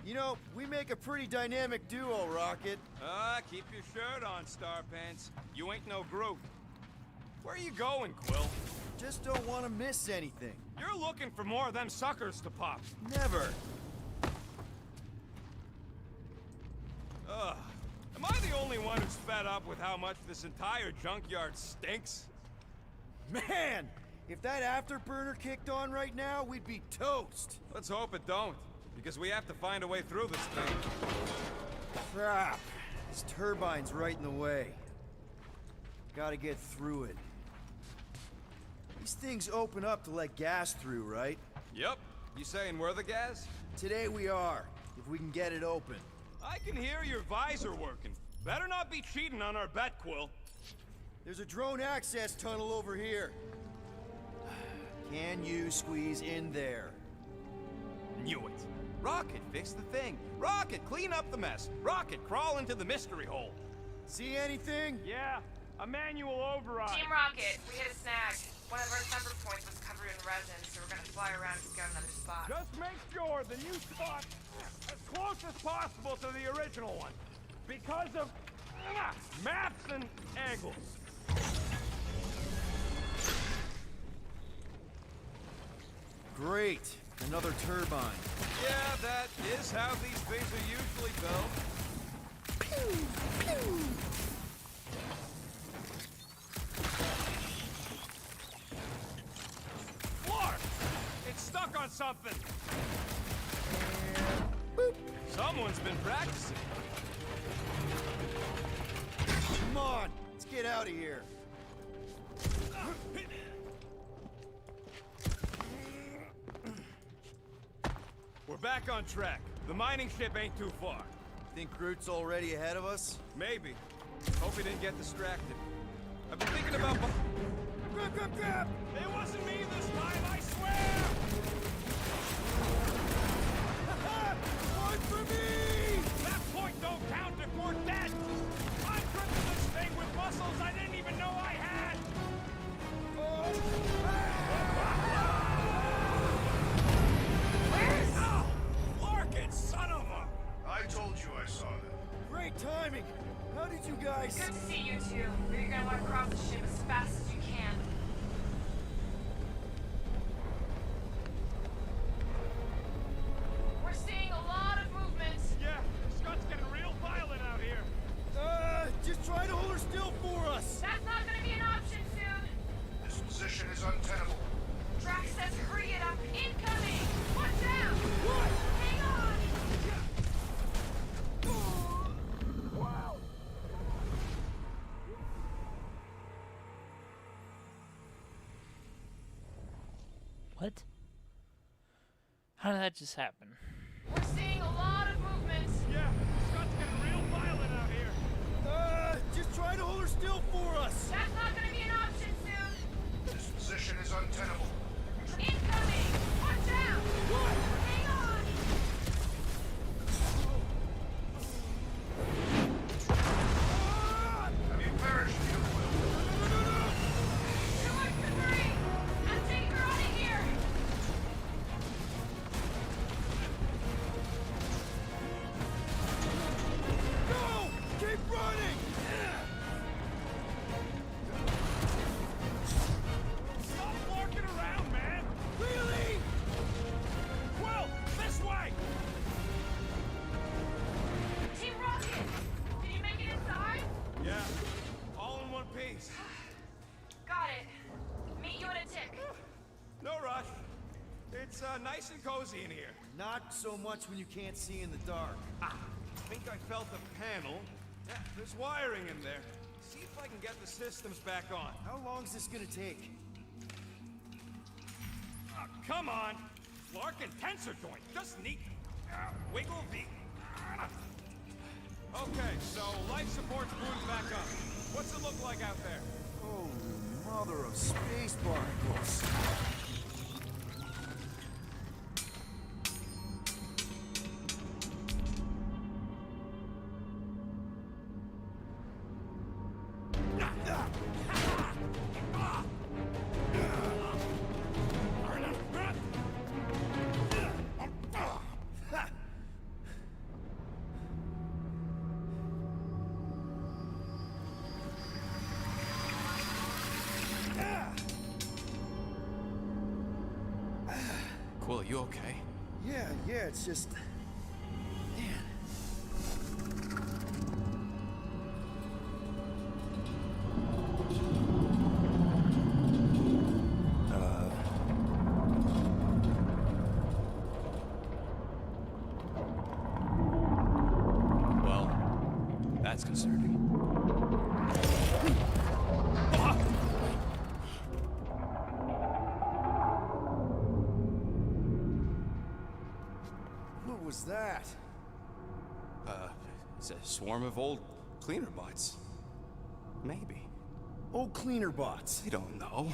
You know, we make a pretty dynamic duo, Rocket. Keep your shirt on, Starpants. You ain't no Groot. Where are you going, Quill? Just don't want to miss anything. You're looking for more of them suckers to pop. Never. Ugh. Am I the only one who's fed up with how much this entire junkyard stinks? Man, if that afterburner kicked on right now, we'd be toast. Let's hope it don't, because we have to find a way through this thing. Crap. This turbine's right in the way. Gotta get through it. These things open up to let gas through, right? Yep. You saying we're the gas? Today we are, if we can get it open. I can hear your visor working. Better not be cheating on our bet, Quill. There's a drone access tunnel over here. Can you squeeze in there? Knew it. Rocket, fix the thing. Rocket, clean up the mess. Rocket, crawl into the mystery hole. See anything? Yeah, a manual override. Team Rocket, we hit a snag. One of our summer points was covered in resin, so we're gonna fly around and scout another spot. Just make sure the new spot as close as possible to the original one. Because of maps and angles. Great. Another turbine. Yeah, that is how these things are usually built. Clark! It's stuck on something! Boop. Someone's been practicing. Come on, let's get out of here. We're back on track. The mining ship ain't too far. Think Groot's already ahead of us? Maybe. Hope he didn't get distracted. I've been thinking about... Grab! It wasn't me this time, I swear! Point for me! That point don't count if we're dead! I'm gripping this thing with muscles I didn't even know I had! Where's... Oh! Larkin, son of a... I told you I saw them. Great timing. How did you guys... Good to see you two, but you're gonna want to cross the ship as fast as you can. We're seeing a lot of movement. Yeah, Scott's getting real violent out here. Just try to hold her still for us. That's not gonna be an option soon. This position is untenable. Drax says hurry it up. Incoming! Watch out! What? Hang on! What? How did that just happen? We're seeing a lot of movement. Yeah, Scott's getting real violent out here. Just try to hold her still for us. That's not gonna be an option soon. This position is untenable. Incoming! Watch out! What? Hang on! Have you perished, you will? Too much debris! I'm taking her out of here! Go! Keep running! Stop larking around, man! Really? Quill, this way! Team Rocket! Did you make it inside? Yeah, all in one piece. Got it. Meet you in a tick. No rush. It's nice and cozy in here. Not so much when you can't see in the dark. I think I felt a panel. Yeah, there's wiring in there. See if I can get the systems back on. How long's this gonna take? Come on! Larkin tensor joint, just neat. Wiggle V. Okay, so life support's booted back up. What's it look like out there? Oh, mother of space barnacles. Quill, you okay? Yeah, it's just... Man. Well, that's concerning. What was that? It's a swarm of old cleaner bots. Maybe. Old cleaner bots. I don't know.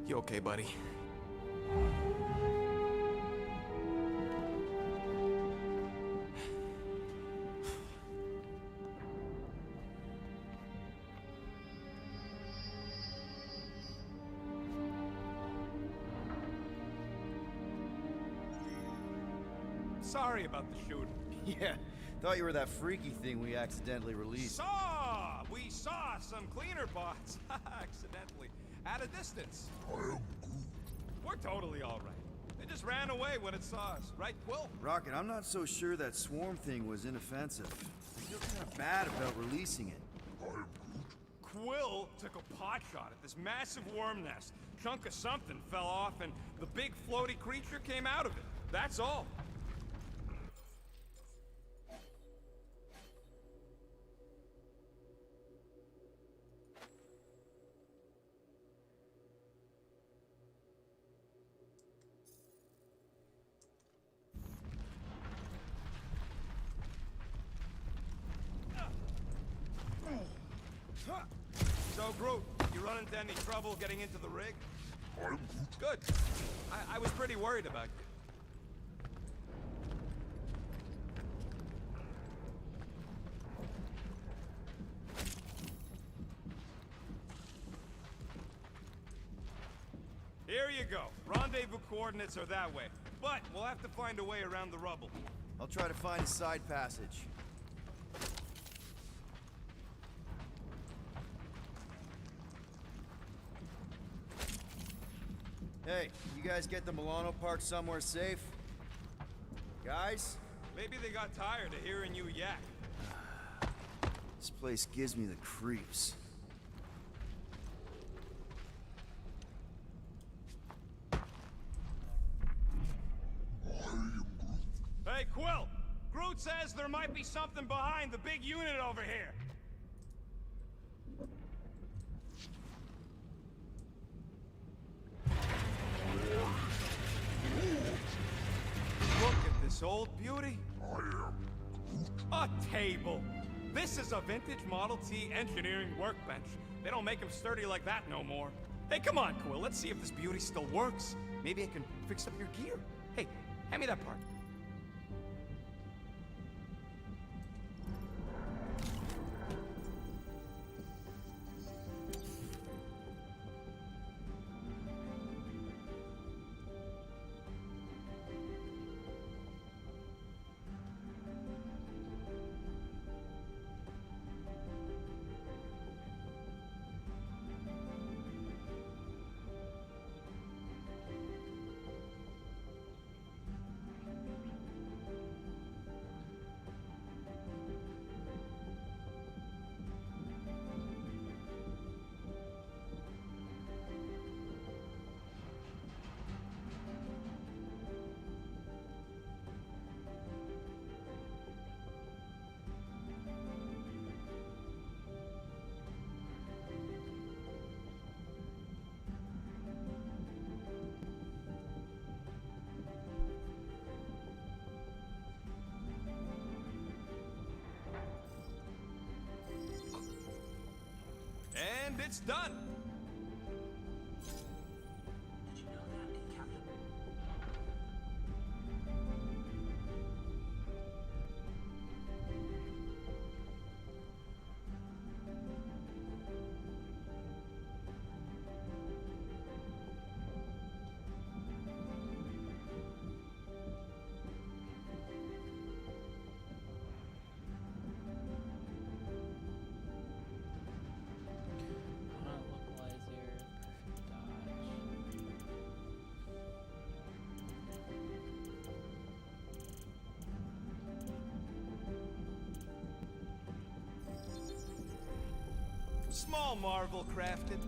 You okay, buddy? Sorry about the shooting. Yeah, thought you were that freaky thing we accidentally released. We saw some cleaner bots, accidentally, at a distance. We're totally all right. They just ran away when it saw us, right, Quill? Rocket, I'm not so sure that swarm thing was inoffensive. I feel kind of bad about releasing it. Quill took a pot shot at this massive worm nest. Chunk of something fell off, and the big floaty creature came out of it. That's all. So, Groot, you run into any trouble getting into the rig? Good. I was pretty worried about you. Here you go. Rendezvous coordinates are that way. But we'll have to find a way around the rubble. I'll try to find a side passage. Hey, you guys get the Milano parked somewhere safe? Guys? Maybe they got tired of hearing you yak. This place gives me the creeps. Hey, Quill! Groot says there might be something behind the big unit over here. Look at this old beauty. A table. This is a vintage Model T engineering workbench. They don't make them sturdy like that no more. Hey, come on, Quill. Let's see if this beauty still works. Maybe I can fix up your gear. Hey, hand me that part. And it's done. Did you know that, Captain? Small marvel crafted.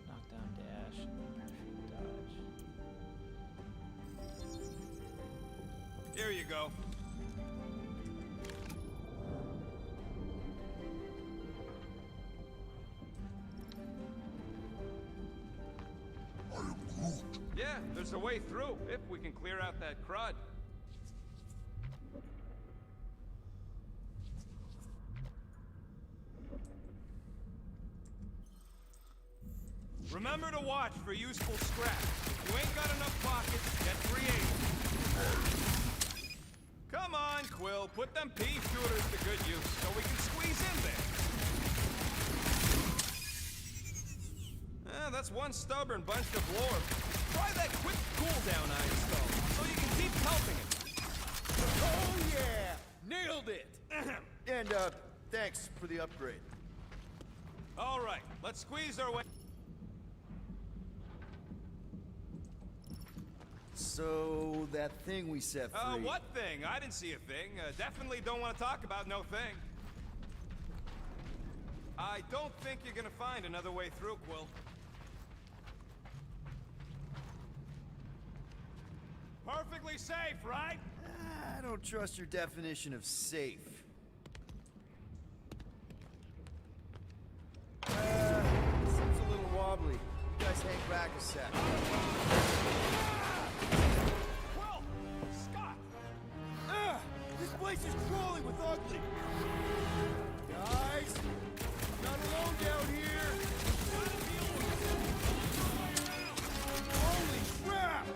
Knockdown dash, perfect dodge. Here you go. Yeah, there's a way through, if we can clear out that crud. Remember to watch for useful scrap. If you ain't got enough pockets, get creative. Come on, Quill, put them pea shooters to good use so we can squeeze in there. That's one stubborn bunch of lore. Try that quick cooldown I installed, so you can keep helping it. Oh yeah! Nailed it! And, thanks for the upgrade. All right, let's squeeze our way. So, that thing we set free... What thing? I didn't see a thing. Definitely don't want to talk about no thing. I don't think you're gonna find another way through, Quill. Perfectly safe, right? I don't trust your definition of safe. Seems a little wobbly. You guys hang back a sec. Quill! Scott! This place is crawling with ugly! Guys! Not alone down here! Holy crap!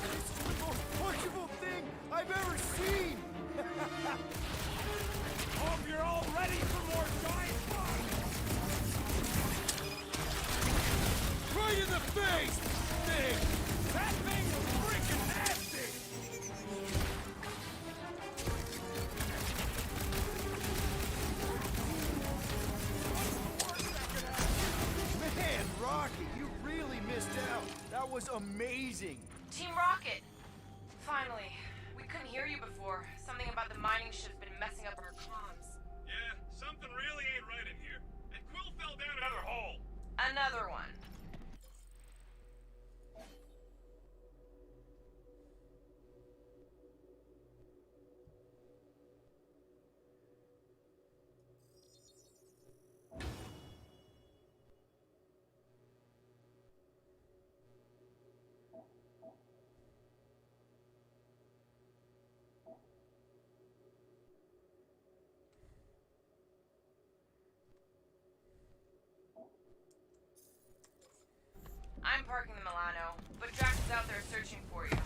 This is the most punchable thing I've ever seen! Hope you're all ready for more giant fun! Right in the face! Thing! That thing was freaking nasty! Man, Rocky, you really missed out. That was amazing. Team Rocket! Finally. We couldn't hear you before. Something about the mining ship's been messing up our comms. Yeah, something really ain't right in here. And Quill fell down another hole. Another one. I'm parking the Milano, but Drax is out there searching for you.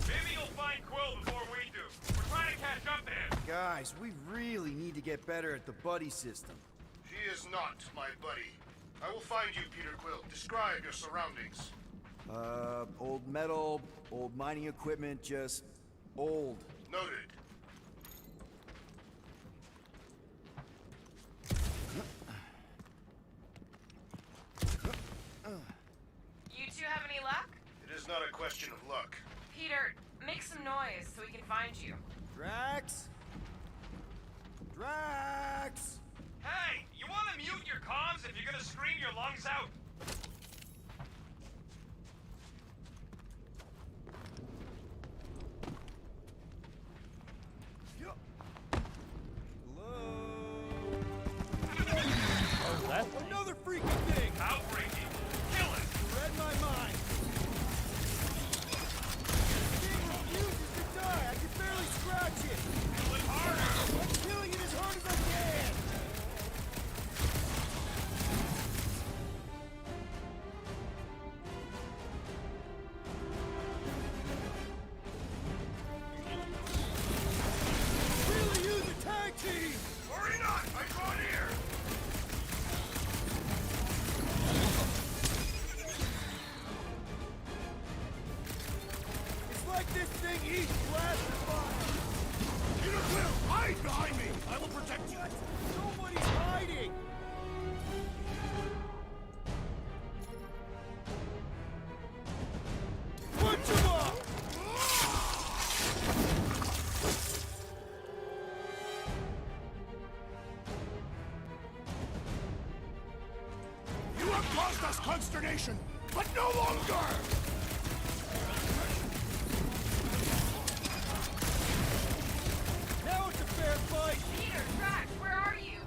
Maybe you'll find Quill before we do. We're trying to catch up to him. Guys, we really need to get better at the buddy system. He is not my buddy. I will find you, Peter Quill. Describe your surroundings. Old metal, old mining equipment, just old. Noted. You two have any luck? It is not a question of luck. Peter, make some noise so we can find you. Drax? Drax! Hey, you want to mute your comms if you're gonna scream your lungs out? Oh, that thing. Another freaking thing! Outbreaking. Kill it. Read my mind. This thing refuses to die. I can barely scratch it. Kill it harder. I'm killing it as hard as I can. Really use a tag team. Worry not. I draw near. It's like this thing eats blaster fire. Peter Quill, hide behind me! I will protect you! Nobody's hiding. Punch him up! You have caused us consternation, but no longer! Now it's a fair fight. Peter, Drax, where are you?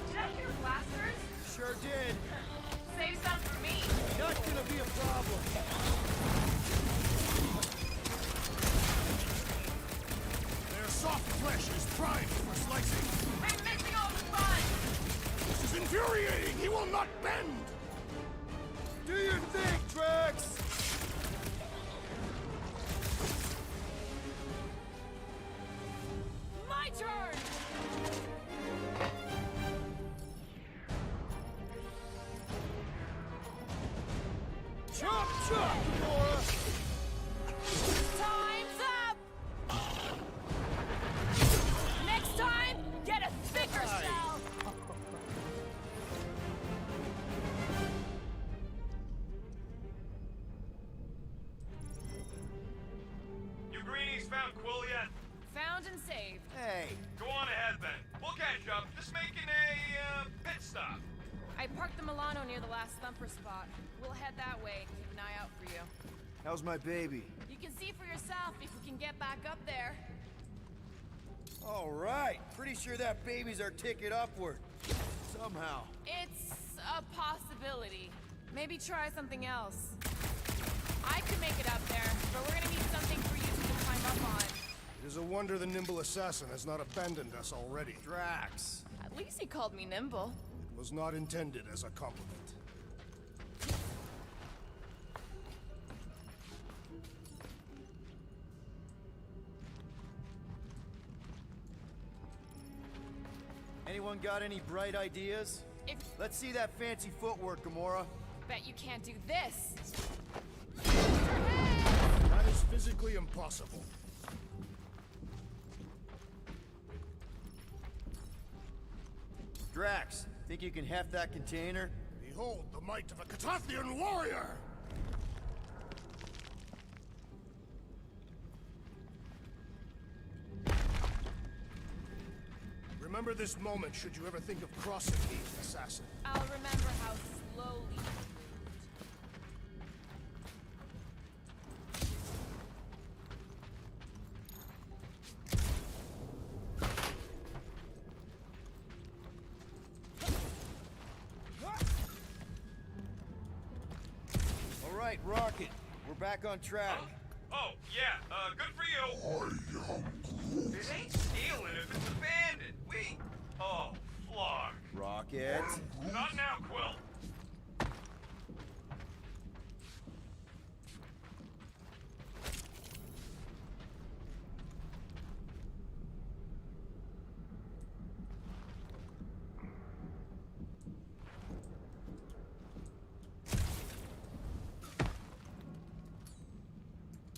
Did I hear blasters? Sure did. Save some for me. Not gonna be a problem. Chop, chop, Gamora! Time's up! Next time, get a thicker cell! You greenies found Quill yet? Found and saved. Hey, Go on ahead then. We'll catch up. Just making a pit stop. I parked the Milano near the last thumper spot. We'll head that way. Keep an eye out for you. how's my baby? You can see for yourself if we can get back up there. All right, pretty sure that baby's our ticket upward. Somehow. It's a possibility. Maybe try something else. I could make it up there, but we're gonna need something for you to climb up on. It is a wonder the nimble assassin has not abandoned us already. Drax. At least he called me nimble. It was not intended as a compliment. Anyone got any bright ideas? If Let's see that fancy footwork, Gamora. bet you can't do this. That is physically impossible. Drax, think you can heft that container? Behold the might of a Catathian warrior! Remember this moment should you ever think of crossing me, assassin. I'll remember how slowly you moved. All right, Rocket. We're back on track. Oh, yeah, good for you. It ain't stealing if it's abandoned. Oh, Flark. Rocket. Not now, Quill.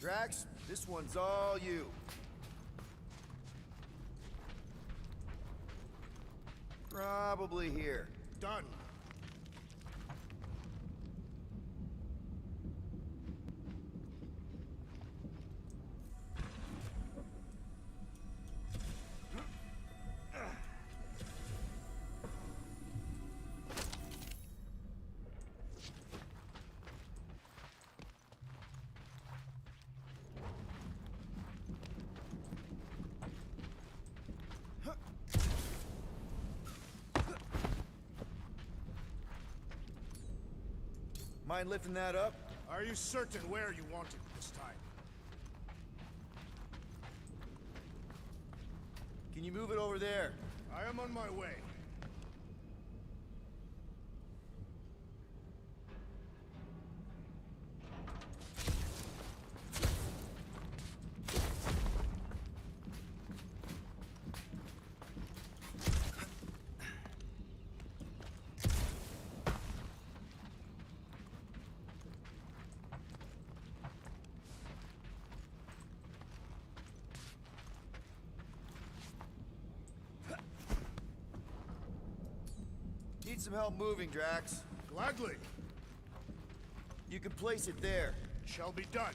Drax, this one's all you. Probably here. Done. Mind lifting that up? Are you certain where you want it this time? Can you move it over there? I am on my way. Need some help moving, Drax. Gladly. You can place it there. Shall be done.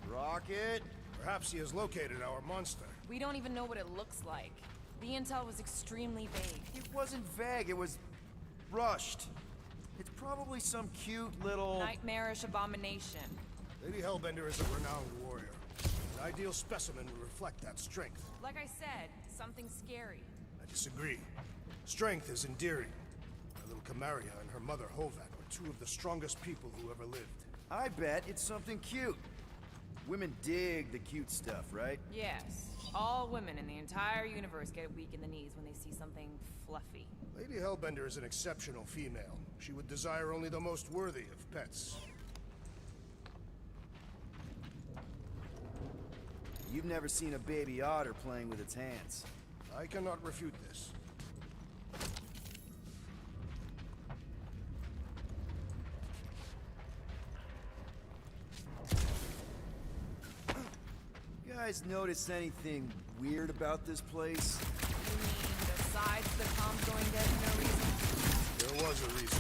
Rocket. Perhaps he has located our monster. We don't even know what it looks like. The intel was extremely vague. It wasn't vague, it was rushed. It's probably some cute little... Nightmarish abomination. Lady Hellbender is a renowned warrior. An ideal specimen would reflect that strength. Like I said, something scary. I disagree. Strength is endearing. My little Camaria and her mother Hovat were two of the strongest people who ever lived. I bet it's something cute. Women dig the cute stuff, right? Yes. All women in the entire universe get weak in the knees when they see something fluffy. Lady Hellbender is an exceptional female. She would desire only the most worthy of pets. you've never seen a baby otter playing with its hands. I cannot refute this. You guys notice anything weird about this place? You mean besides the comms going dead for no reason? There was a reason.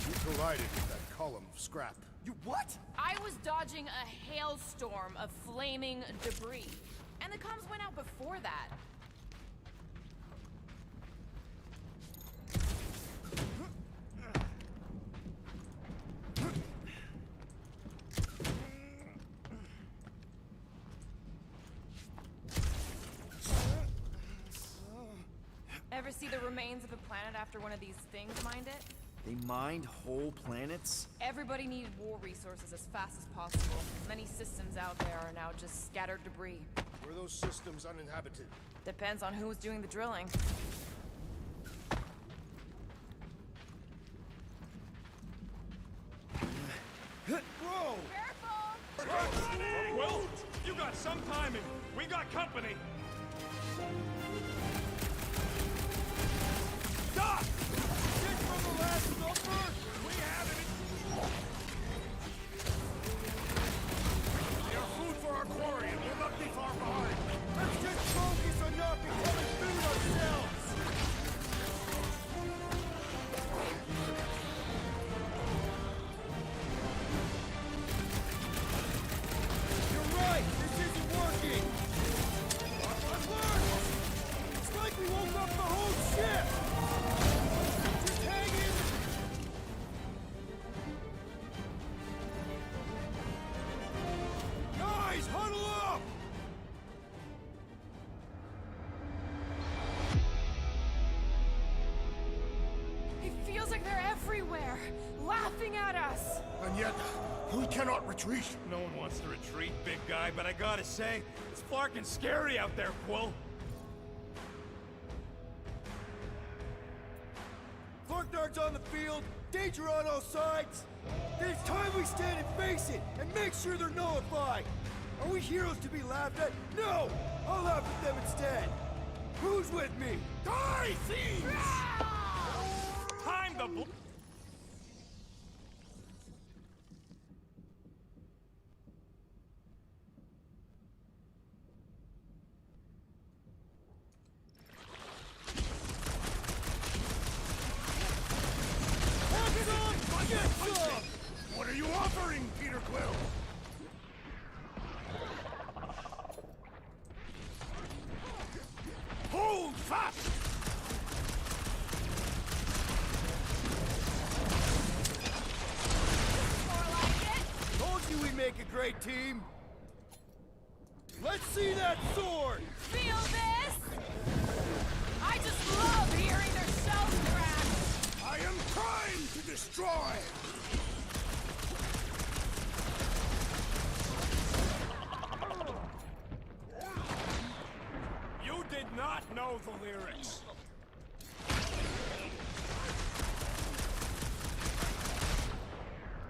You collided with that column of scrap. You what? I was dodging a hailstorm of flaming debris. And the comms went out before that. Ever see the remains of a planet after one of these things mined it? They mined whole planets? Everybody needed war resources as fast as possible. Many systems out there are now just scattered debris. Were those systems uninhabited? Depends on who was doing the drilling. Whoa! Careful! Will, you got some timing. We got company. Stop! Shit from the last supper? We have it. They are food for our quarry and will not be far behind. Let's just focus on not becoming food ourselves! You're right! This isn't working! Look! It's like we woke up the whole ship! Just hang in! Guys, huddle up! It feels like they're everywhere, laughing at us. And yet, we cannot retreat. No one wants to retreat, big guy, but I gotta say, it's flarkin' scary out there, Quill. Clarknard's on the field, danger on all sides. Then it's time we stand and face it, and make sure they're nullified. Are we heroes to be laughed at? No! I'll laugh at them instead. Who's with me? Die, thieves! Time the What are you offering, Peter Quill? Hold fast! More like it. Told you we'd make a great team. Let's see that sword! Feel this? I just love hearing their shells crack. I am trying to destroy! You did not know the lyrics.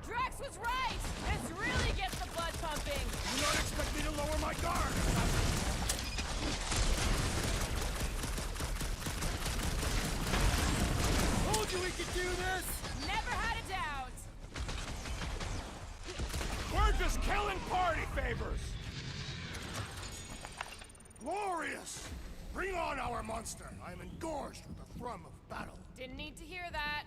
Drax was right. This really gets the blood pumping. Do not expect me to lower my guard! Told you we could do this! Never had a doubt. We're just killing party favors. Glorious! Bring on our monster! I am engorged with the thrum of battle. Didn't need to hear that.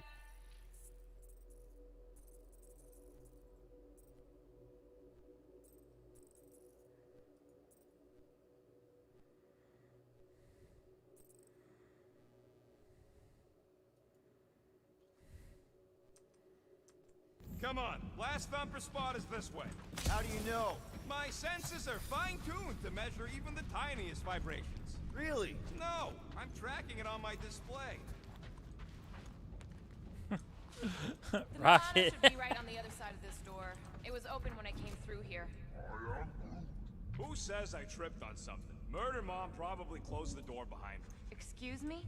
Come on, last thumper spot is this way. How do you know? My senses are fine-tuned to measure even the tiniest vibrations. Really? No, I'm tracking it on my display. The Rocket. Nirvana should be right on the other side of this door. It was open when I came through here. Who says I tripped on something? Murder Mom probably closed the door behind her. Excuse me?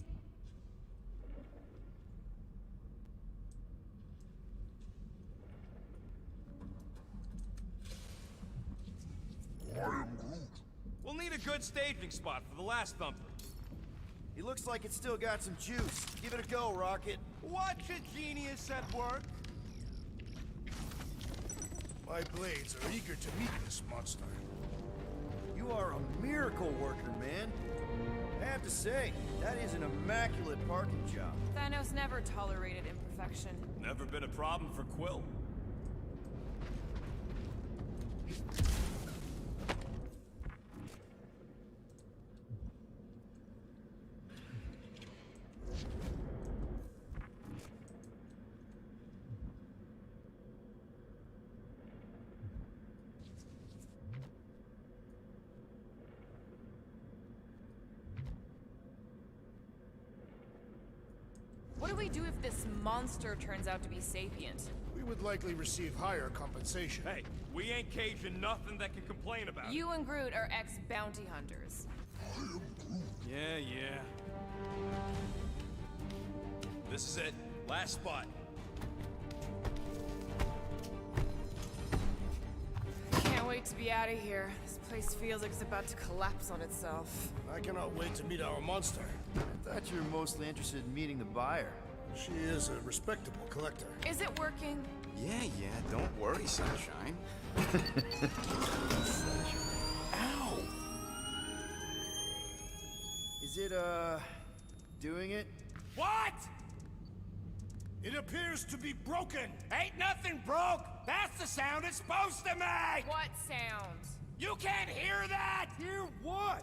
We'll need need a good staging spot for the last thumper. He looks like it's still got some juice. Give it a go, Rocket. Watch a genius at work. My blades are eager to meet this monster. You are a miracle worker, man. I have to say, that is an immaculate parking job. Thanos never tolerated imperfection. Never been a problem for Quill. What do we do if this monster turns out to be sapient? We would likely receive higher compensation. Hey, we ain't caging nothing that can complain about it. You and Groot are ex-bounty hunters. Yeah, yeah. This is it. Last spot. Can't wait to be out of here. This place feels like it's about to collapse on itself. I cannot wait to meet our monster. I thought you were mostly interested in meeting the buyer. She is a respectable collector. Is it working? Yeah, don't worry, Sunshine. Ow! Is it, doing it? What? It appears to be broken. Ain't nothing broke. That's the sound it's supposed to make. What sound? You can't hear that. Hear what?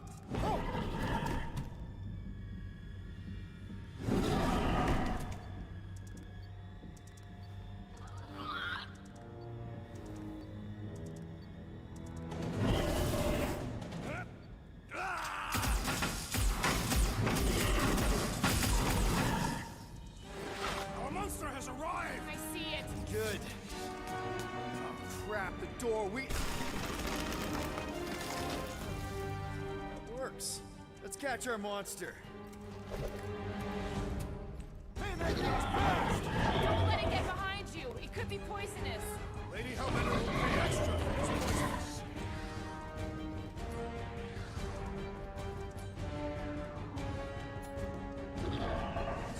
Our monster has arrived. I see it. Good. Oh, crap, the door, That works. Let's catch our monster. Hey, that thing's fast! Don't let it get behind you. It could be poisonous. Lady Helmet will pay extra for this poisonous.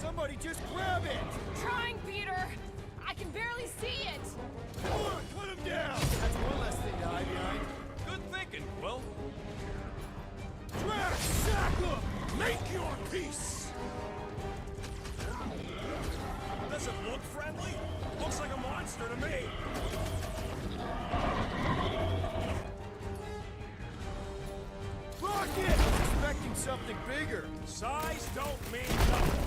Somebody just grab it! Trying, Peter. I can barely see it. Come on, cut him down! That's one less thing to hide behind. Good thinking, Quill. Drax, sack him! Make your peace. Does it look friendly? Looks like a monster to me. Rocket! I was expecting something bigger. Size don't mean nothing.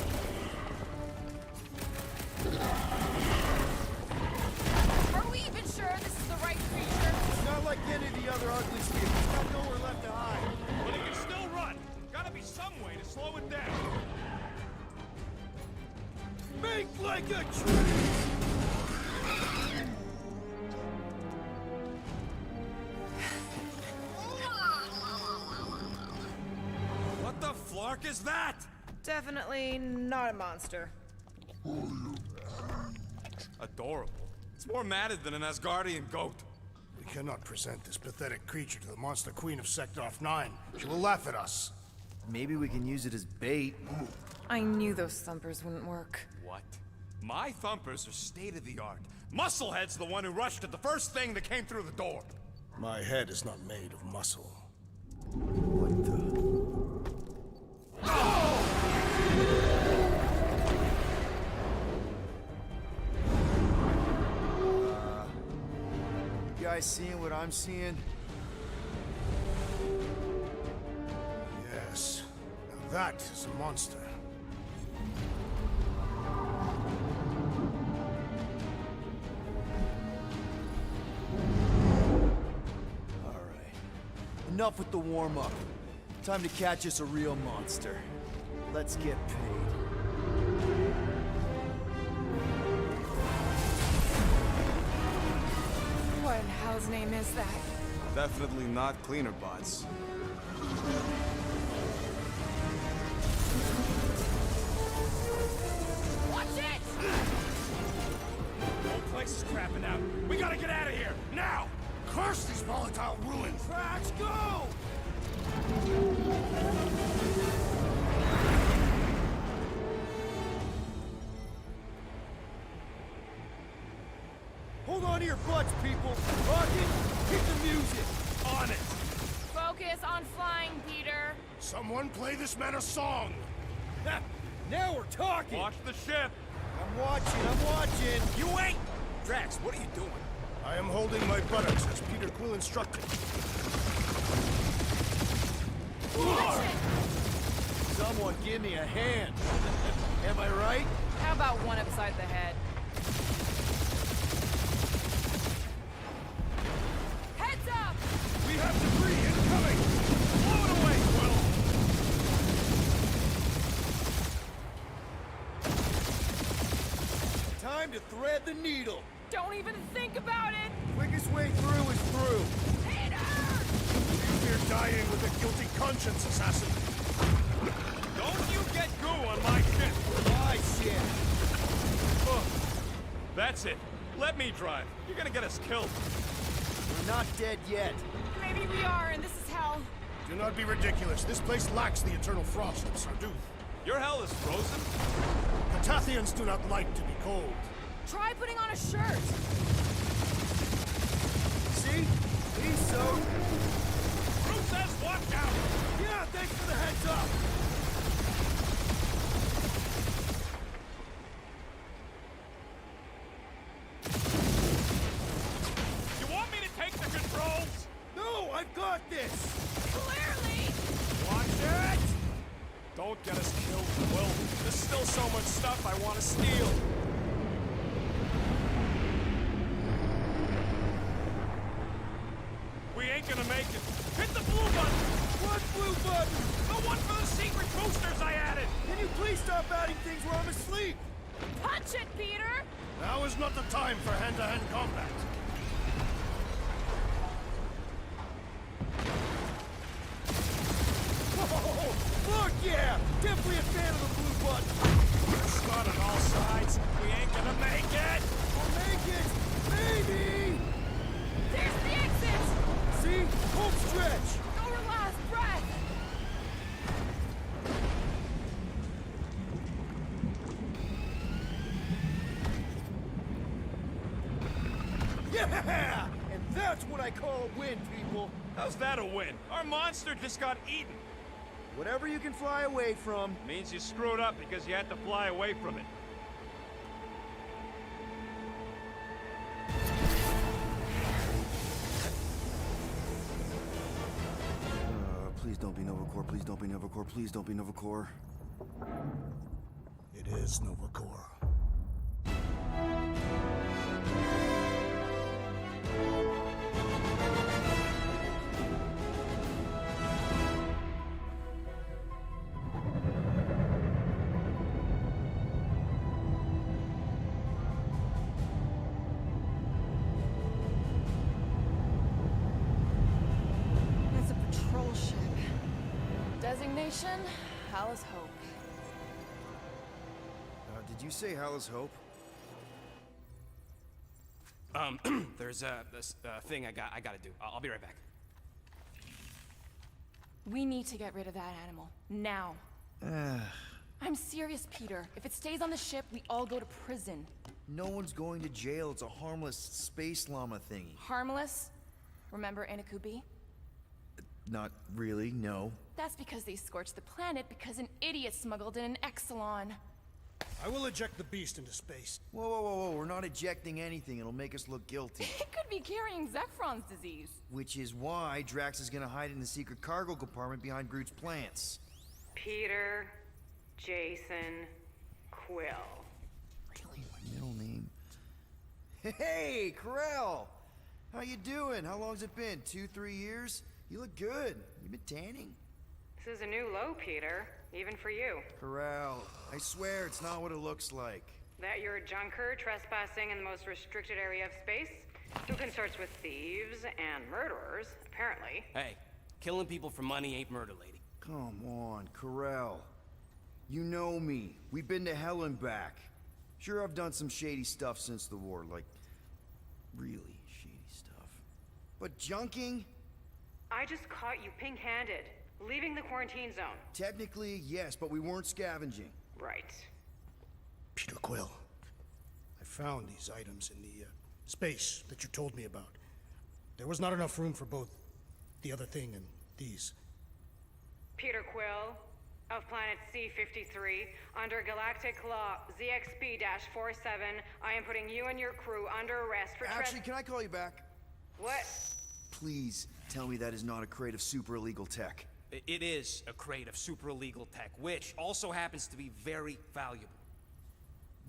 Are we even sure this is the right creature? It's not like any of the other ugly stuff. It's got nowhere left to hide. But it can still run. Gotta be some way to slow it down. Make like a tree! What the flark is that? Definitely not a monster. Adorable. It's more matted than an Asgardian goat. We cannot present this pathetic creature to the monster queen of Sector 9. She will laugh at us. Maybe we can use it as bait. I knew those thumpers wouldn't work. What? My thumpers are state-of-the-art. Musclehead's the one who rushed at the first thing that came through the door. My head is not made of muscle. What the? You guys seeing what I'm seeing? Yes. Now that is a monster. All right. Enough with the warm-up. Time to catch us a real monster. Let's get paid. What in hell's name is that? Definitely not cleaner bots. Watch it! The whole place is crapping out. We gotta get out of here, now! Curse these volatile ruins! Drax, go! Hold on to your butts, people! Rocket, hit the music! On it! Focus on flying, Peter. Someone play this man a song! Ha! Now we're talking! Watch the ship. I'm watching! You wait! Drax, what are you doing? I am holding my buttocks as Peter Quill instructed. Someone give me a hand! Am I right? How about one upside the head? Heads up! We have debris incoming! Blow it away, Quill! Time to thread the needle! Don't even think about it! Quickest way through is through! Peter! You fear dying with a guilty conscience, assassin. Don't you get goo on my ship. My shit! Ugh. That's it. Let me drive. You're gonna get us killed. We're not dead yet. Maybe we are, and this is hell. Do not be ridiculous. This place lacks the eternal frost of Sarduth. Your hell is frozen? Catathians do not like to be cold. Try putting on a shirt. See? He's so... Who says watch out? Yeah, thanks for the heads up! You want me to take the controls? No, I've got this! Clearly! Watch it! Don't get us killed, Quill. There's still so much stuff I want to steal. We ain't gonna make it. Hit the blue button! What blue button? The one for the secret boosters I added! Can you please stop adding things where I'm asleep? Punch it, Peter! Now is not the time for hand-to-hand combat. Oh, fuck yeah! Definitely a fan of the blue button! We're shot on all sides. We ain't gonna make it! We'll make it! Maybe! There's the exit! See? Home stretch! Our last breath! Yeah! And that's what I call a win, people! How's that a win? Our monster just got eaten. Whatever you can fly away from. Means you screwed up because you had to fly away from it. Please don't be Novacore, please don't be Novacore, please don't be Novacore. It is Novacore. It's a patrol ship. Designation, Hal's Hope. Did you say Hal's Hope? There's this thing I gotta do. I'll be right back. We need to get rid of that animal. Now. I'm serious, Peter. If it stays on the ship, we all go to prison. No one's going to jail. It's a harmless space llama thingy. Harmless? Remember Inakubi? Not really, no. That's because they scorched the planet because an idiot smuggled in an Exelon. I will eject the beast into space. Whoa, whoa, whoa, whoa. We're not ejecting anything. It'll make us look guilty. It could be carrying Zephron's disease. Which is why Drax is gonna hide in the secret cargo compartment behind Groot's plants. Peter, Jason, Quill. Really? My middle name? Hey, Corell! How you doing? How long's it been? 2-3 years? You look good. You been tanning? This is a new low, Peter. Even for you. Corral, I swear it's not what it looks like. That you're a junker trespassing in the most restricted area of space? Who consorts with thieves and murderers, apparently. Hey, killing people for money ain't murder, lady. Come on, Corral. You know me. We've been to hell and back. Sure, I've done some shady stuff since the war, like, really shady stuff. But junking? I just caught you pink-handed. Leaving the quarantine zone. Technically, yes, but we weren't scavenging. Right. Peter Quill, I found these items in the space that you told me about. There was not enough room for both the other thing and these. Peter Quill, of planet C-53, under Galactic Law ZXB-47, I am putting you and your crew under arrest for Actually, can I call you back? What? Please tell me that is not a crate of super illegal tech. It is a crate of super illegal tech, which also happens to be very valuable.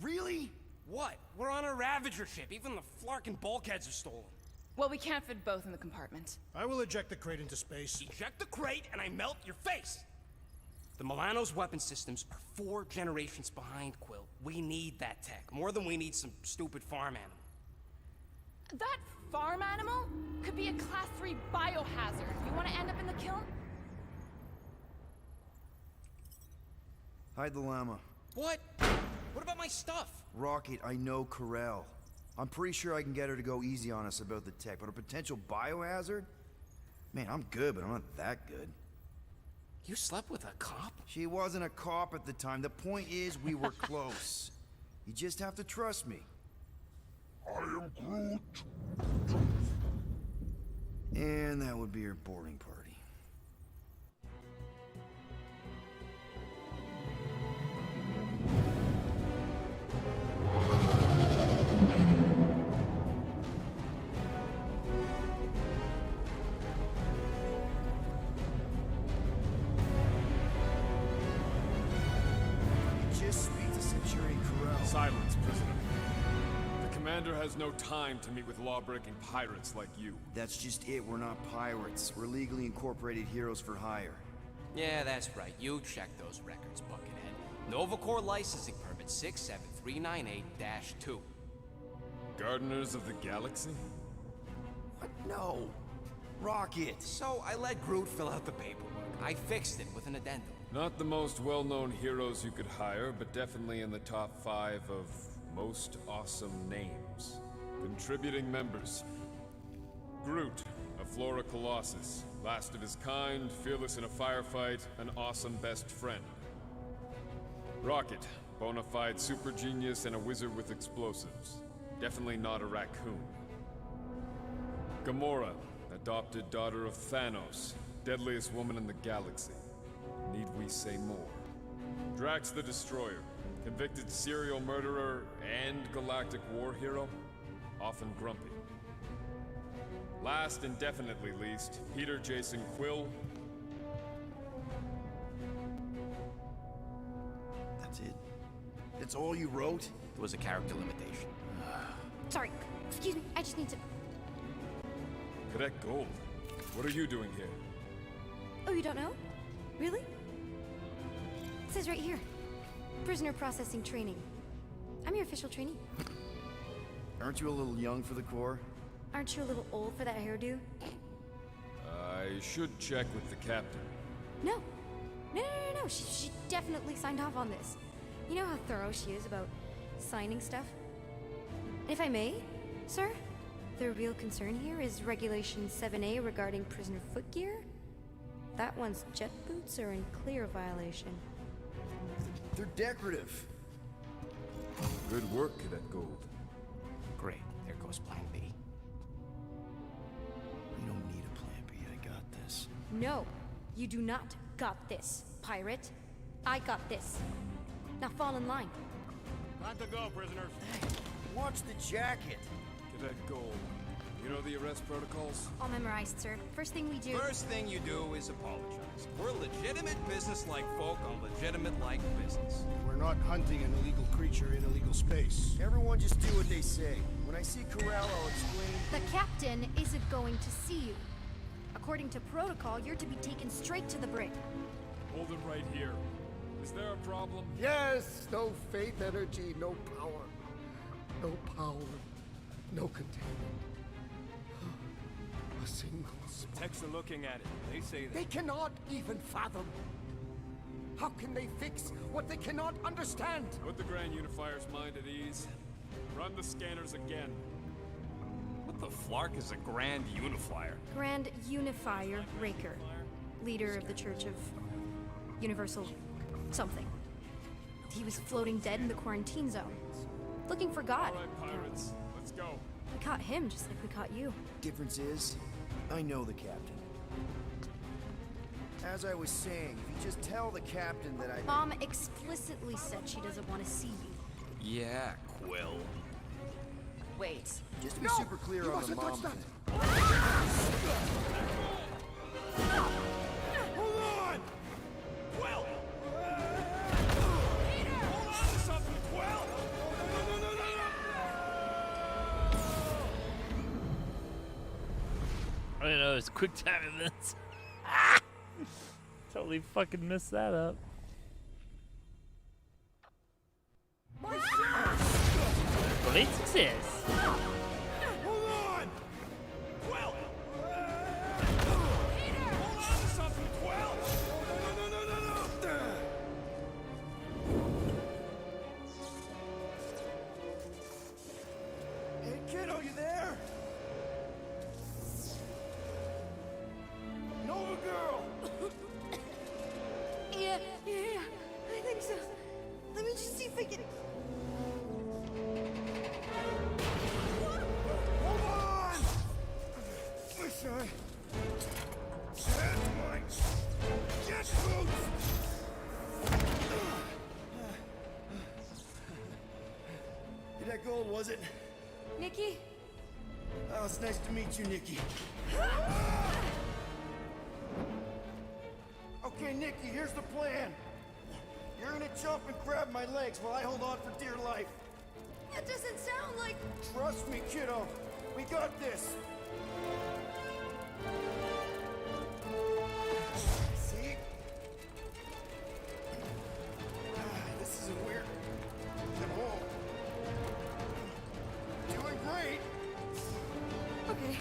Really? What? We're on a Ravager ship. Even the Flarkin bulkheads are stolen. Well, we can't fit both in the compartment. I will eject the crate into space. Eject the crate and I melt your face! The Milano's weapon systems are 4 generations behind, Quill. We need that tech, more than we need some stupid farm animal. That farm animal could be a Class 3 biohazard. You want to end up in the kiln? Hide the llama. What? What about my stuff? Rocket, I know Corel. I'm pretty sure I can get her to go easy on us about the tech, but a potential biohazard? Man, I'm good, but I'm not that good. You slept with a cop? She wasn't a cop at the time. The point is, we were close. You just have to trust me. I am Groot. And that would be your boarding party. Just speak to Centurion Corel. Silence, prisoner. The commander has no time to meet with law-breaking pirates like you. That's just it. We're not pirates. We're legally incorporated heroes for hire. Yeah, that's right. You check those records, Buckethead. Novacore licensing permit 67398-2. Gardeners of the Galaxy? What? No. Rocket. So I let Groot fill out the paperwork. I fixed it with an addendum. Not the most well-known heroes you could hire, but definitely in the top 5 of most awesome names. Contributing members. Groot, a Flora Colossus. Last of his kind, fearless in a firefight, an awesome best friend. Rocket, bona fide super genius and a wizard with explosives. Definitely not a raccoon. Gamora, adopted daughter of Thanos, deadliest woman in the galaxy. Need we say more? Drax the Destroyer, convicted serial murderer and galactic war hero, often grumpy. Last and definitely least, Peter Jason Quill. That's it? That's all you wrote? It was a character limitation. Sorry, excuse me, I just need to... Cadet Gold, what are you doing here? Oh, you don't know? Really? It says right here. Prisoner processing training. I'm your official trainee. Aren't you a little young for the Corps? Aren't you a little old for that hairdo? I should check with the captain. No. No. She definitely signed off on this. You know how thorough she is about signing stuff? And if I may, sir, the real concern here is Regulation 7A regarding prisoner footgear. That one's jet boots are in clear violation. They're decorative. Good work, Cadet Gold. Great. There goes Plan B. You don't need a Plan B. I got this. No, you do not got this, pirate. I got this. Now fall in line. Time to go, prisoners. Watch the jacket. Cadet Gold, you know the arrest protocols? All memorized, sir. First thing we do... First thing you do is apologize. We're legitimate business-like folk on legitimate-like business. We're not hunting an illegal creature in illegal space. Everyone just do what they say. When I see Corel, I'll explain... The captain isn't going to see you. According to protocol, you're to be taken straight to the brig. Hold him right here. Is there a problem? Yes, no faith energy, no power. No power, no containment. A single spark. Techs are looking at it. They say that. They cannot even fathom. How can they fix what they cannot understand? Put the Grand Unifier's mind at ease. Run the scanners again. What the flark is a Grand Unifier? Grand Unifier Raker. leader of the Church of Universal something. He was floating dead in the quarantine zone, looking for God. All right, pirates, let's go. We caught him just like we caught you. Difference is, I know the captain. As I was saying, if you just tell the captain that I... Mom explicitly said she doesn't want to see you. Yeah, Quill. Wait. Just to be super clear on the mom thing. Hold on! Quill! Peter! Hold on to something, Quill! No! I didn't know it was quick time events. Totally fucking messed that up. Great success. Hold on! Quill! Peter! Hold on to something, Quill! No! Hey, kiddo, you there? Nova girl! Yeah, I think so. Let me just see if I can... Hold on! Wish I had my jet boots! That gold, was it? Nikki? Oh, it's nice to meet you, Nikki. Okay, Nikki, here's the plan. You're gonna jump and grab my legs while I hold on for dear life. That doesn't sound like... Trust me, kiddo. We got this. See? This isn't weird. I'm home. Doing great. Okay.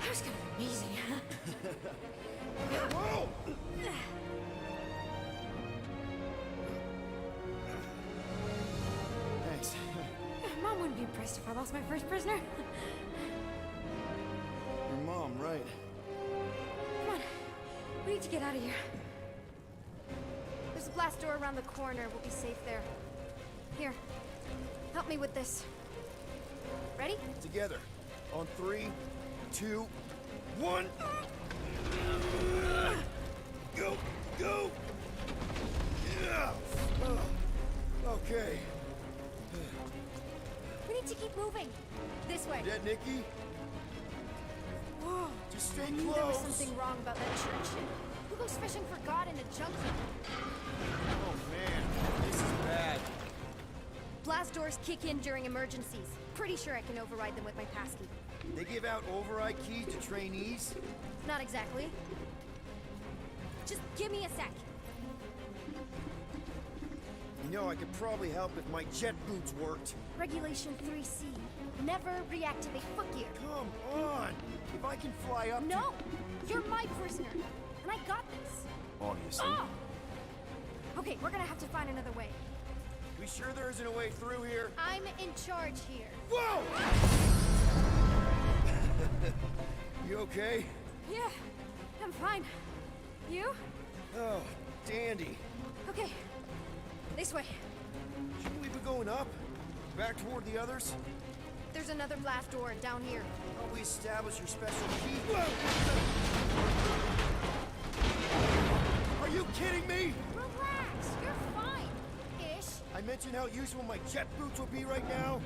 That was kind of amazing. Whoa! Thanks. Mom wouldn't be impressed if I lost my first prisoner. Your mom, right? Come on. We need to get out of here. There's a blast door around the corner. We'll be safe there. Here. Help me with this. Ready? Together. On 3, 2, 1. Go! Go! Yeah! Okay. We need to keep moving. This way. Yeah, Nikki? Whoa. Just stay I knew close. there was something wrong about that church. Who goes fishing for God in a junkyard? Oh, man. This is bad. Blast doors kick in during emergencies. Pretty sure I can override them with my passkey. They give out override keys to trainees? Not exactly. Just give me a sec. You know, I could probably help if my jet boots worked. Regulation 3C. Never reactivate footgear. Come on! If I can fly up No! You're my prisoner. And I got this. Obviously. Oh! Okay, we're gonna have to find another way. We sure there isn't a way through here? I'm in charge here. Whoa! You okay? Yeah, I'm fine. You? Oh, dandy. Okay, this way. Shouldn't we be going up? Back toward the others? There's another blast door down here. How we establish your special key? Are you kidding me? Relax, you're fine. Ish. I mentioned how useful my jet boots will be right now.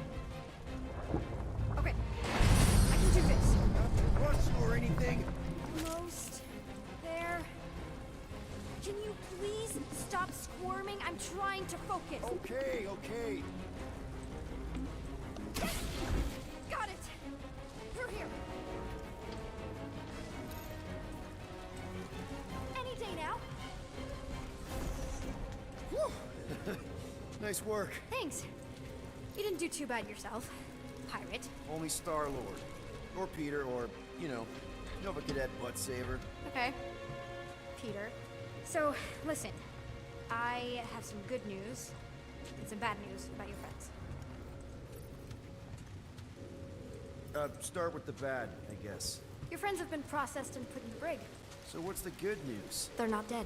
Okay, I can do this. Not to rush you or anything. Almost there. Can you please stop squirming? I'm trying to focus. Okay, okay. Got it. Through here. Any day now. Whew. Nice work. Thanks. You didn't do too bad yourself, pirate. Only Star-Lord. Or Peter, or, you know, Nova Cadet Butt Saver. Okay. Peter. So, listen. I have some good news and some bad news about your friends. Start with the bad, I guess. Your friends have been processed and put in the brig. So what's the good news? They're not dead.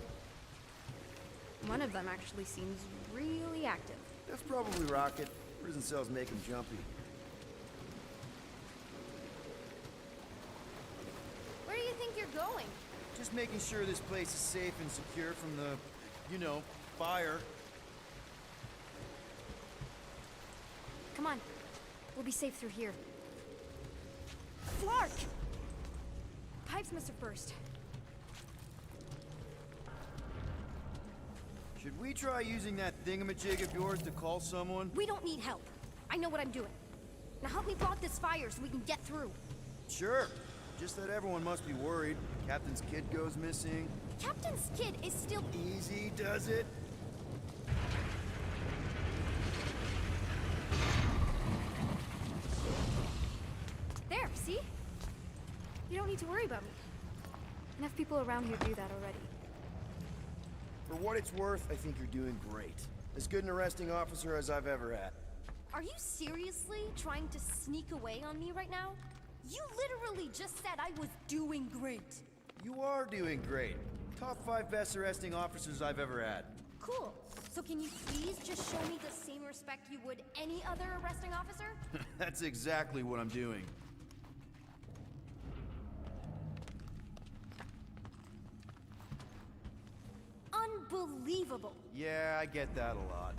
One of them actually seems really active. That's probably Rocket. Prison cells make him jumpy. Where do you think you're going? Just making sure this place is safe and secure from the, you know, fire. Come on. We'll be safe through here. Flark! Pipes must have burst. Should we try using that thingamajig of yours to call someone? We don't need help. I know what I'm doing. Now help me block this fire so we can get through. Sure. Just that everyone must be worried. Captain's kid goes missing. Captain's kid is still... Easy does it. There, see? You don't need to worry about me. Enough people around here do that already. For what it's worth, I think you're doing great. As good an arresting officer as I've ever had. Are you seriously trying to sneak away on me right now? You literally just said I was doing great. You are doing great. Top 5 best arresting officers I've ever had. Cool. So can you please just show me the same respect you would any other arresting officer? That's exactly what I'm doing. Unbelievable. Yeah, I get that a lot.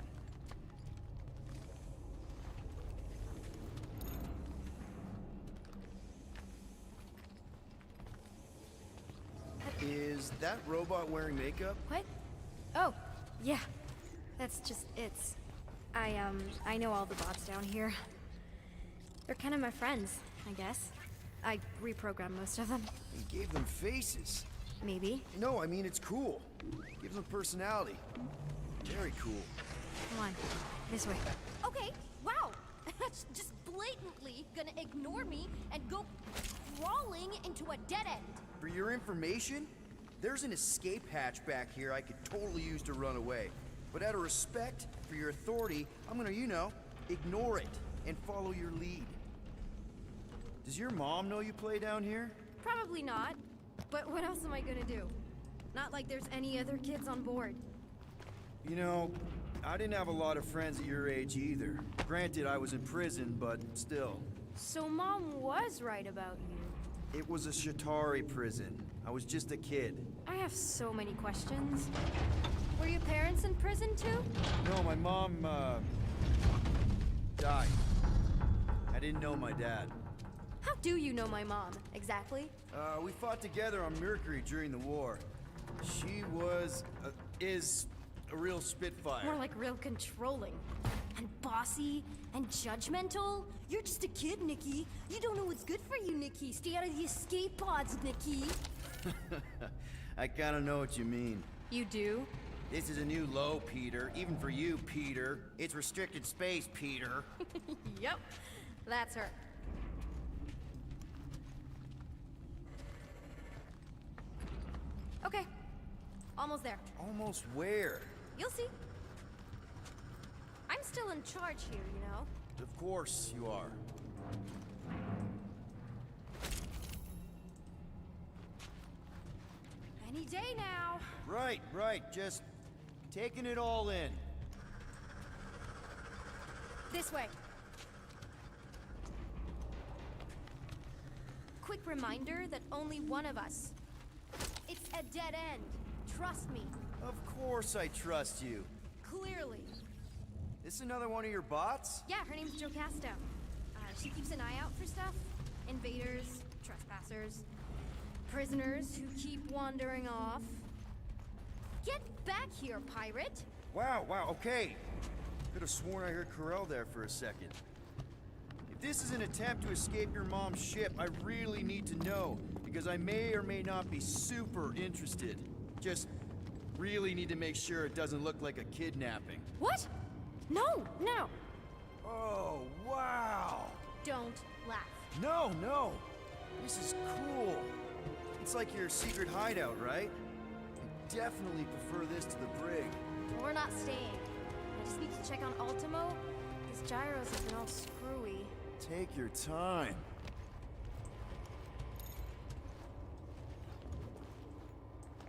Is that robot wearing makeup? What? Oh, yeah. That's just it's. I know all the bots down here. They're kind of my friends, I guess. I reprogrammed most of them. And gave them faces. Maybe. No, I mean it's cool. Gives them personality. Very cool. Come on, this way. Okay, wow. That's just blatantly gonna ignore me and go crawling into a dead end. For your information, there's an escape hatch back here I could totally use to run away. But out of respect for your authority, I'm gonna, you know, ignore it and follow your lead. Does your mom know you play down here? Probably not. But what else am I gonna do? Not like there's any other kids on board. You know, I didn't have a lot of friends at your age either. Granted, I was in prison, but still. So Mom was right about you. It was a Shatari prison. I was just a kid. I have so many questions. Were your parents in prison too? No, my mom, died. I didn't know my dad. How do you know my mom, exactly? We fought together on Mercury during the war. She is a real spitfire. More like real controlling. And bossy and judgmental. You're just a kid, Nikki. You don't know what's good for you, Nikki. Stay out of the escape pods, Nikki. I kinda know what you mean. You do? This is a new low, Peter. Even for you, Peter. It's restricted space, Peter. Yep, that's her. Okay, almost there. Almost where? You'll see. I'm still in charge here, you know? Of course you are. Any day now. Right, just taking it all in. This way. Quick reminder that only one of us. It's a dead end. Trust me. Of course I trust you. Clearly. This another one of your bots? Yeah, her name's Jocasto. She keeps an eye out for stuff. Invaders, trespassers, prisoners who keep wandering off. Get back here, pirate! Wow, okay. Could have sworn I heard Corell there for a second. If this is an attempt to escape your mom's ship, I really need to know, because I may or may not be super interested. Just really need to make sure it doesn't look like a kidnapping. What? No. Oh, wow! Don't laugh. No! This is cool. It's like your secret hideout, right? I definitely prefer this to the brig. We're not staying. I just need to check on Ultimo. These gyros have been all screwy. Take your time.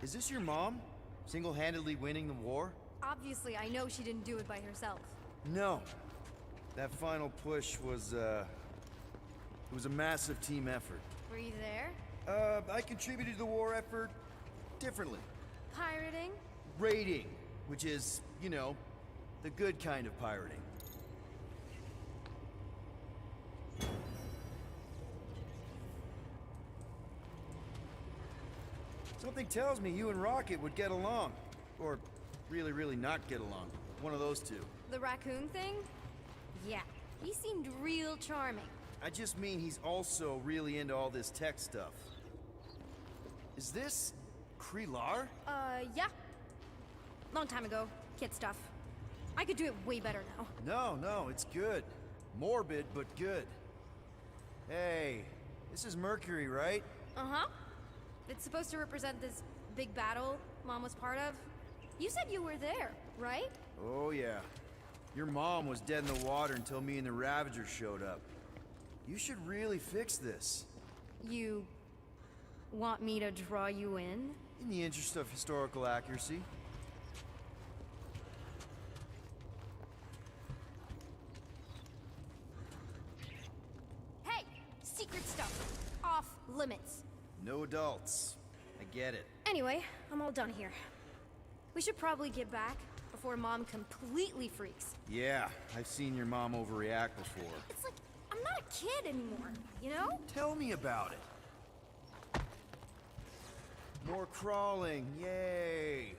Is this your mom? Single-handedly winning the war? Obviously, I know she didn't do it by herself. No. That final push was, it was a massive team effort. Were you there? I contributed to the war effort differently. Pirating? Raiding, which is, you know, the good kind of pirating. Something tells me you and Rocket would get along. Or really, really not get along. One of those two. The raccoon thing? Yeah, he seemed real charming. I just mean he's also really into all this tech stuff. Is this Krelar? Yeah. Long time ago. Kid stuff. I could do it way better now. No, it's good. Morbid, but good. Hey, this is Mercury, right? Uh-huh. It's supposed to represent this big battle Mom was part of. You said you were there, right? Oh, yeah. Your mom was dead in the water until me and the Ravagers showed up. You should really fix this. You want me to draw you in? In the interest of historical accuracy. Hey! Secret stuff. Off limits. No adults. I get it. Anyway, I'm all done here. We should probably get back before Mom completely freaks. Yeah, I've seen your mom overreact before. It's like, I'm not a kid anymore, you know? Tell me about it. More crawling, yay!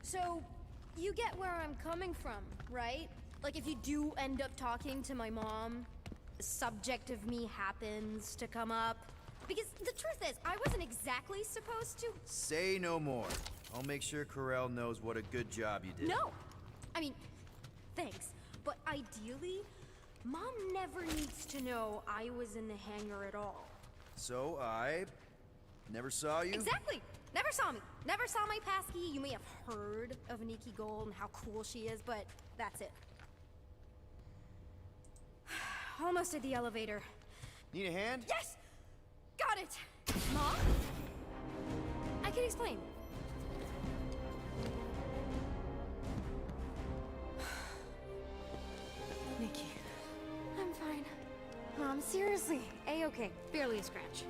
So, you get where I'm coming from, right? Like, if you do end up talking to my mom, the subject of me happens to come up. Because the truth is, I wasn't exactly supposed to. Say no more. I'll make sure Corell knows what a good job you did. No! I mean, thanks. But ideally, Mom never needs to know I was in the hangar at all. So I never saw you? Exactly! Never saw me. Never saw my passkey. You may have heard of Nikki Gold and how cool she is, but that's it. Almost at the elevator. Need a hand? Yes! Got it! Mom? I can explain. Nikki. I'm fine. Mom, seriously. A-okay. Barely a scratch.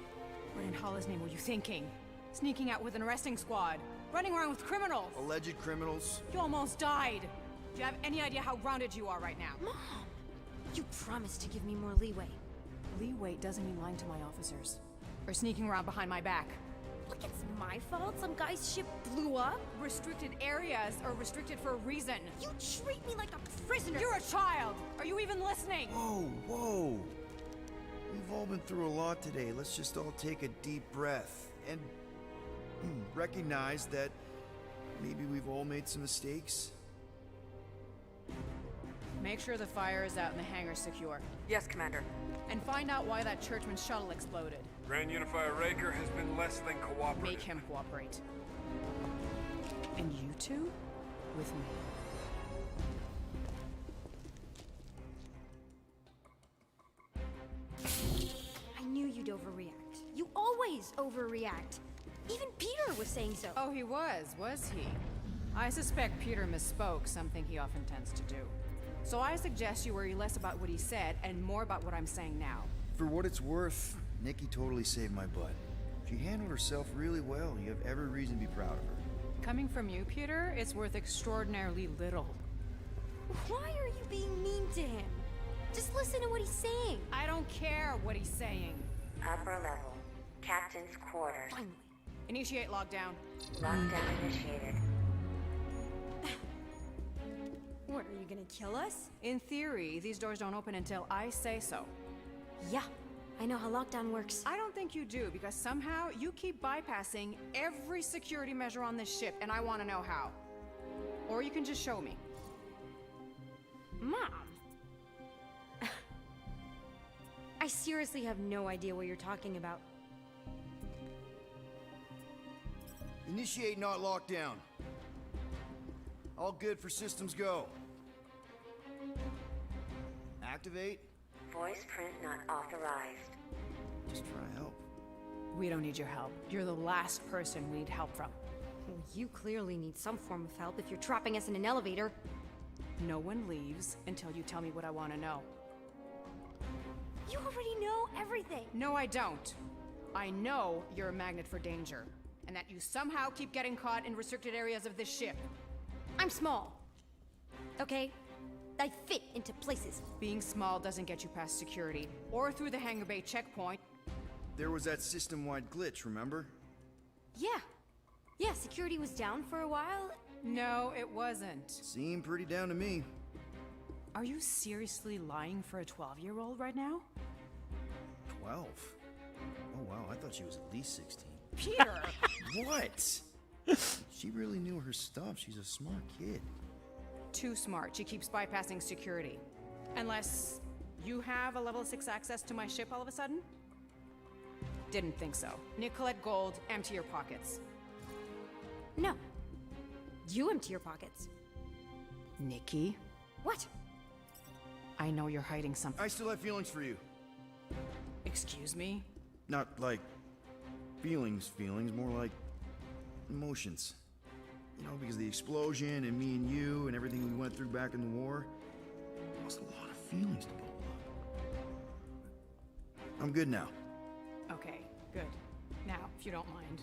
What in Hala's name were you thinking? Sneaking out with an arresting squad? Running around with criminals? Alleged criminals? You almost died! Do you have any idea how grounded you are right now? Mom! You promised to give me more leeway. Leeway doesn't mean lying to my officers. Or sneaking around behind my back. Look, it's my fault some guy's ship blew up. Restricted areas are restricted for a reason. You treat me like a prisoner! You're a child! Are you even listening? Whoa. We've all been through a lot today. Let's just all take a deep breath and recognize that maybe we've all made some mistakes. Make sure the fire is out and the hangar's secure. Yes, Commander. And find out why that churchman's shuttle exploded. Grand Unifier Raker has been less than cooperative. Make him cooperate. And you two? With me. I knew you'd overreact. You always overreact. Even Peter was saying so. Oh, he was he? I suspect Peter misspoke, something he often tends to do. So I suggest you worry less about what he said and more about what I'm saying now. For what it's worth, Nikki totally saved my butt. She handled herself really well. You have every reason to be proud of her. Coming from you, Peter, it's worth extraordinarily little. Why are you being mean to him? Just listen to what he's saying. I don't care what he's saying. Upper level. Captain's quarters. Finally. Initiate lockdown. Lockdown initiated. What, are you gonna kill us? In theory, these doors don't open until I say so. Yeah, I know how lockdown works. I don't think you do, because somehow you keep bypassing every security measure on this ship, and I want to know how. Or you can just show me. Mom! I seriously have no idea what you're talking about. Initiate not lockdown. All good for systems go. Activate. Voice print not authorized. Just trying to help. We don't need your help. You're the last person we need help from. Well, you clearly need some form of help if you're trapping us in an elevator. No one leaves until you tell me what I want to know. You already know everything. No, I don't. I know you're a magnet for danger, and that you somehow keep getting caught in restricted areas of this ship. I'm small. Okay? I fit into places. Being small doesn't get you past security, or through the hangar bay checkpoint. There was that system-wide glitch, remember? Yeah. Yeah, security was down for a while. No, it wasn't. Seemed pretty down to me. Are you seriously lying for a 12-year-old right now? 12? Oh wow, I thought she was at least 16. Peter! What? She really knew her stuff. She's a smart kid. Too smart. She keeps bypassing security. Unless you have a level 6 access to my ship all of a sudden? Didn't think so. Nicolette Gold, empty your pockets. No. You empty your pockets. Nikki? What? I know you're hiding something. I still have feelings for you. Excuse me? Not like feelings, more like emotions. You know, because of the explosion and me and you and everything we went through back in the war. I lost a lot of feelings to bottle up. I'm good now. Okay, good. Now, if you don't mind.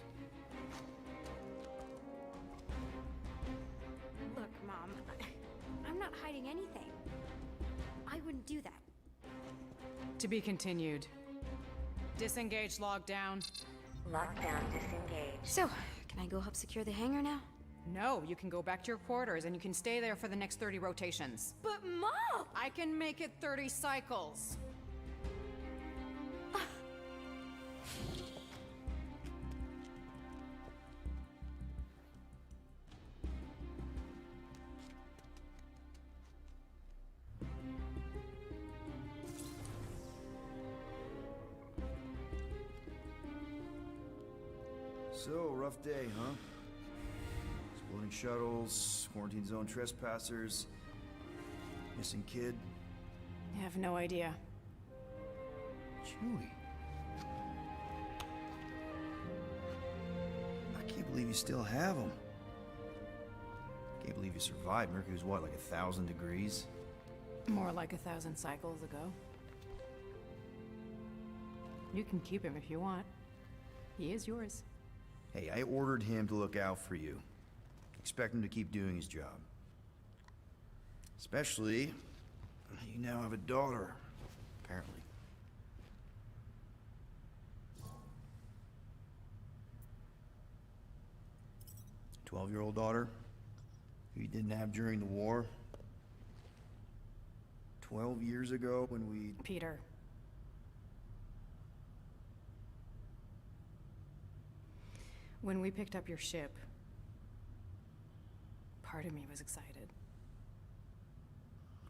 Look, Mom, I'm not hiding anything. I wouldn't do that. To be continued. Disengage lockdown. Lockdown disengaged. So, can I go help secure the hangar now? No, you can go back to your quarters and you can stay there for the next 30 rotations. But Mom! I can make it 30 cycles. So, rough day, huh? Exploding shuttles, quarantine zone trespassers, missing kid. I have no idea. Chewie. I can't believe you still have him. Can't believe you survived. Mercury was what, like 1,000 degrees? More like 1,000 cycles ago. You can keep him if you want. He is yours. Hey, I ordered him to look out for you. Expect him to keep doing his job. Especially, you now have a daughter, apparently. 12-year-old daughter, who you didn't have during the war. 12 years ago when we... Peter. When we picked up your ship, part of me was excited.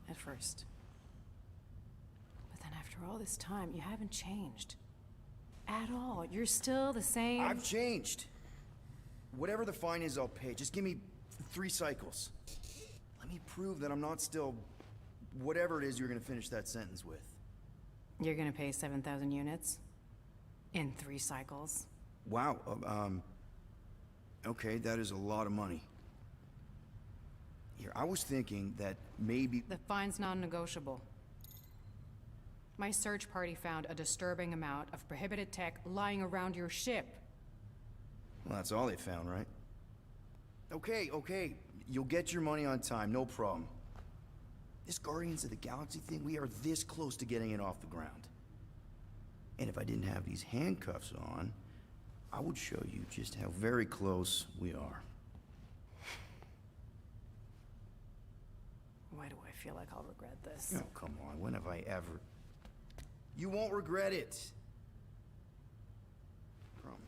At first. But then after all this time, you haven't changed. At all. You're still the same... I've changed. Whatever the fine is, I'll pay. Just give me 3 cycles. Let me prove that I'm not still... whatever it is you're gonna finish that sentence with. You're gonna pay 7,000 units? In 3 cycles? Wow, okay, that is a lot of money. Here, I was thinking that maybe... The fine's non-negotiable. My search party found a disturbing amount of prohibited tech lying around your ship. Well, that's all they found, right? Okay, you'll get your money on time, no problem. This Guardians of the Galaxy thing, we are this close to getting it off the ground. And if I didn't have these handcuffs on, I would show you just how very close we are. Why do I feel like I'll regret this? Oh, come on, when have I ever... You won't regret it. Promise.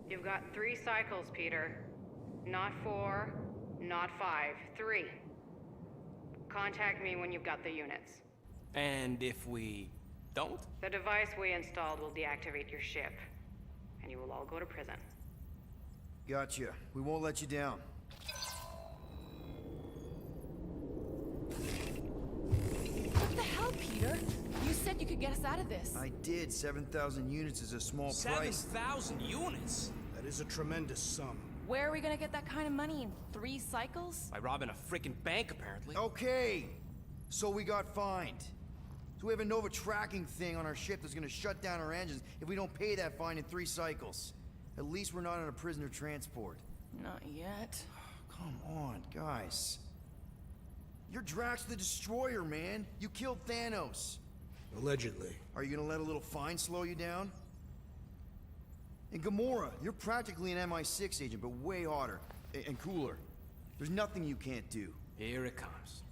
You've got 3 cycles, Peter. Not 4, not 5, 3. Contact me when you've got the units. And if we don't? The device we installed will deactivate your ship, and you will all go to prison. Gotcha. We won't let you down. could get us out of this. I did. 7,000 units is a small price. 7,000 units? That is a tremendous sum. Where are we gonna get that kind of money in 3 cycles? By robbing a freaking bank, apparently. Okay, so we got fined. So we have a Nova tracking thing on our ship that's gonna shut down our engines if we don't pay that fine in 3 cycles. At least we're not on a prisoner transport. Not yet. Come on, guys. You're Drax the Destroyer, man. You killed Thanos. Allegedly. Are you gonna let a little fine slow you down? And Gamora, you're practically an MI6 agent, but way hotter and cooler. There's nothing you can't do. Here it comes.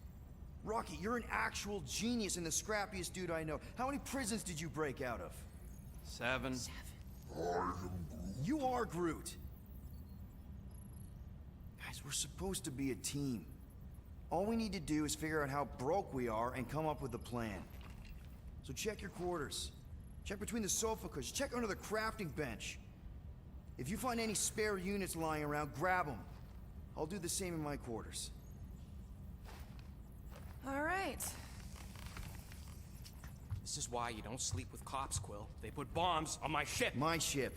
Rocky, you're an actual genius and the scrappiest dude I know. How many prisons did you break out of? 7. You are Groot. Guys, we're supposed to be a team. All we need to do is figure out how broke we are and come up with a plan. So check your quarters. Check between the sofa cushions. Check under the crafting bench. If you find any spare units lying around, grab them. I'll do the same in my quarters. All right. This is why you don't sleep with cops, Quill. They put bombs on my ship. My ship.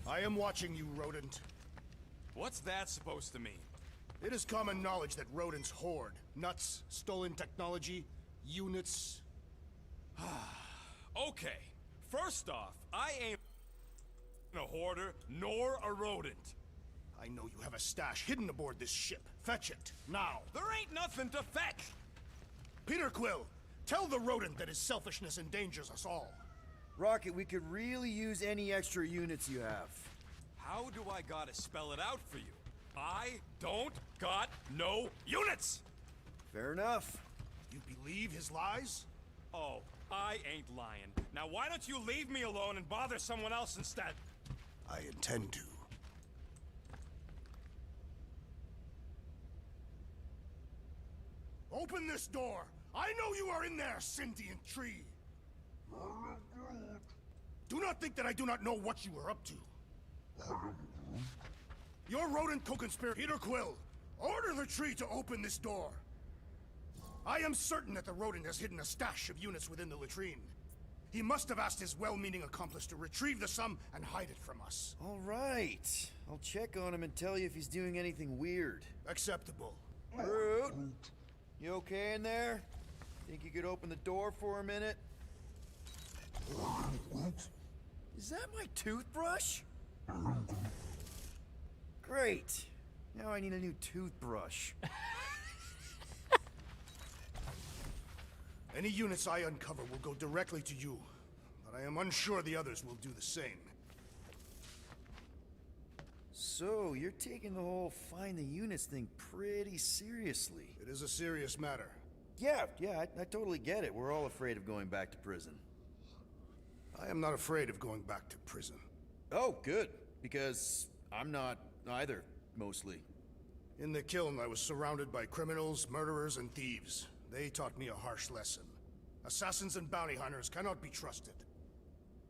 I am watching you, rodent. What's that supposed to mean? It is common knowledge that rodents hoard nuts, stolen technology, units. Okay, first off, I ain't a hoarder nor a rodent. I know you have a stash hidden aboard this ship. Fetch it, now. There ain't nothing to fetch. Peter Quill, tell the rodent that his selfishness endangers us all. Rocket, we could really use any extra units you have. How do I gotta spell it out for you? I don't got no units! Fair enough. You believe his lies? Oh, I ain't lying. Now why don't you leave me alone and bother someone else instead? I intend to. Open this door! I know you are in there, sentient tree! Do not think that I do not know what you are up to. Your rodent co-conspirator, Peter Quill, order the tree to open this door. I am certain that the rodent has hidden a stash of units within the latrine. He must have asked his well-meaning accomplice to retrieve the sum and hide it from us. All right. I'll check on him and tell you if he's doing anything weird. Acceptable. Groot, you okay in there? Think you could open the door for a minute? Is that my toothbrush? Great. Now I need a new toothbrush. Any units I uncover will go directly to you, but I am unsure the others will do the same. So, you're taking the whole find the units thing pretty seriously. It is a serious matter. Yeah, I totally get it. We're all afraid of going back to prison. I am not afraid of going back to prison. Oh, good. Because I'm not either, mostly. In the kiln, I was surrounded by criminals, murderers, and thieves. They taught me a harsh lesson. Assassins and bounty hunters cannot be trusted.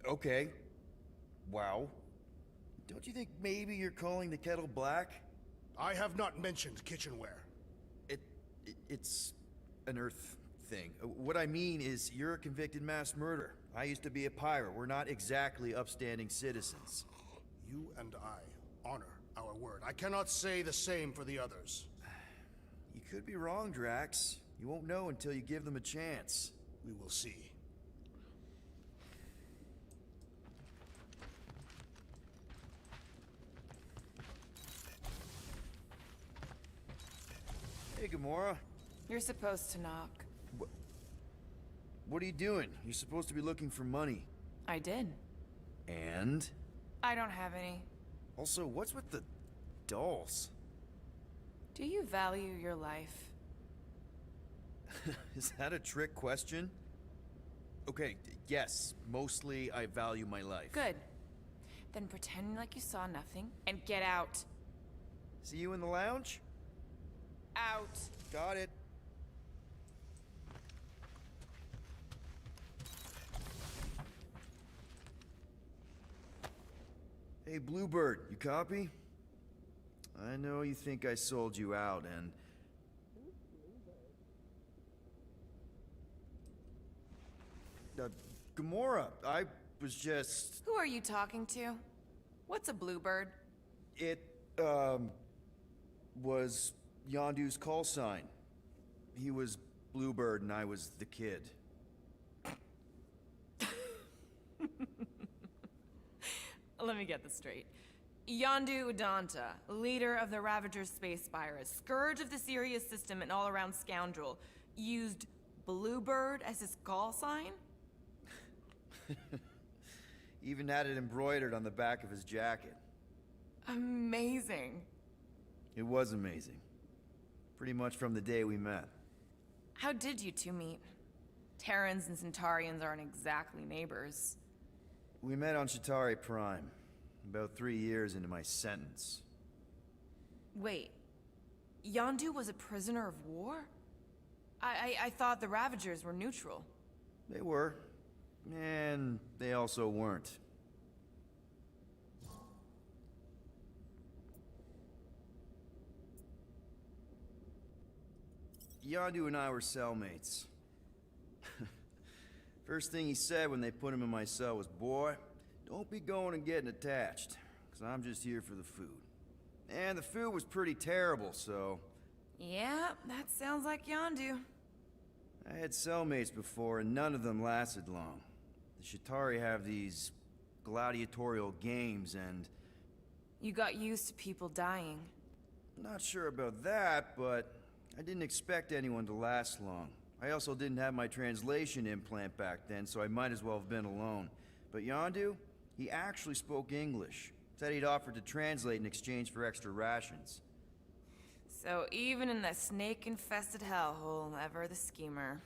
Okay. Wow. Don't you think maybe you're calling the kettle black? I have not mentioned kitchenware. It's an Earth thing. What I mean is, you're a convicted mass murderer. I used to be a pirate. We're not exactly upstanding citizens. You and I honor our word. I cannot say the same for the others. You could be wrong, Drax. You won't know until you give them a chance. We will see. Hey, Gamora. You're supposed to knock. What are you doing? You're supposed to be looking for money. I did. And? I don't have any. Also, what's with the dolls? Do you value your life? Is that a trick question? Okay, yes, mostly I value my life. Good. Then pretend like you saw nothing and get out. See you in the lounge? Out. Got it. Hey, Bluebird, you copy? I know you think I sold you out, and... Gamora, I was just... Who are you talking to? What's a bluebird? It, was Yondu's call sign. He was Bluebird and I was the kid. Let me get this straight. Yondu Udonta, leader of the Ravagers Space Spire, a scourge of the Sirius system and all-around scoundrel, used Bluebird as his call sign? Even had it embroidered on the back of his jacket. Amazing. It was amazing. Pretty much from the day we met. How did you two meet? Terrans and Centaurians aren't exactly neighbors. We met on Chitauri Prime, about 3 years into my sentence. Wait, Yondu was a prisoner of war? I thought the Ravagers were neutral. They were. And they also weren't. Yondu and I were cellmates. First thing he said when they put him in my cell was, "Boy, don't be going and getting attached, because I'm just here for the food." And the food was pretty terrible, so... Yeah, that sounds like Yondu. I had cellmates before, and none of them lasted long. The Chitauri have these gladiatorial games, and... You got used to people dying. Not sure about that, but I didn't expect anyone to last long. I also didn't have my translation implant back then, so I might as well have been alone. But Yondu, he actually spoke English. Said he'd offered to translate in exchange for extra rations. So even in that snake-infested hellhole, ever the schemer.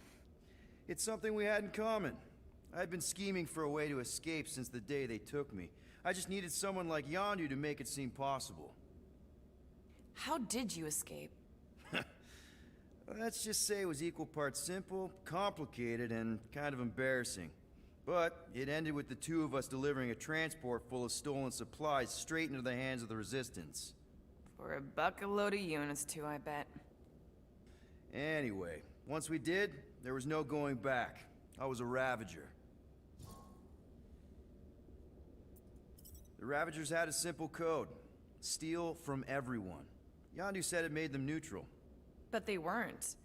It's something we had in common. I'd been scheming for a way to escape since the day they took me. I just needed someone like Yondu to make it seem possible. How did you escape? Let's just say it was equal parts simple, complicated, and kind of embarrassing. But it ended with the two of us delivering a transport full of stolen supplies straight into the hands of the Resistance. For a bucket-load of units too, I bet. Anyway, once we did, there was no going back. I was a Ravager. The Ravagers had a simple code. Steal from everyone. Yondu said it made them neutral. But they weren't.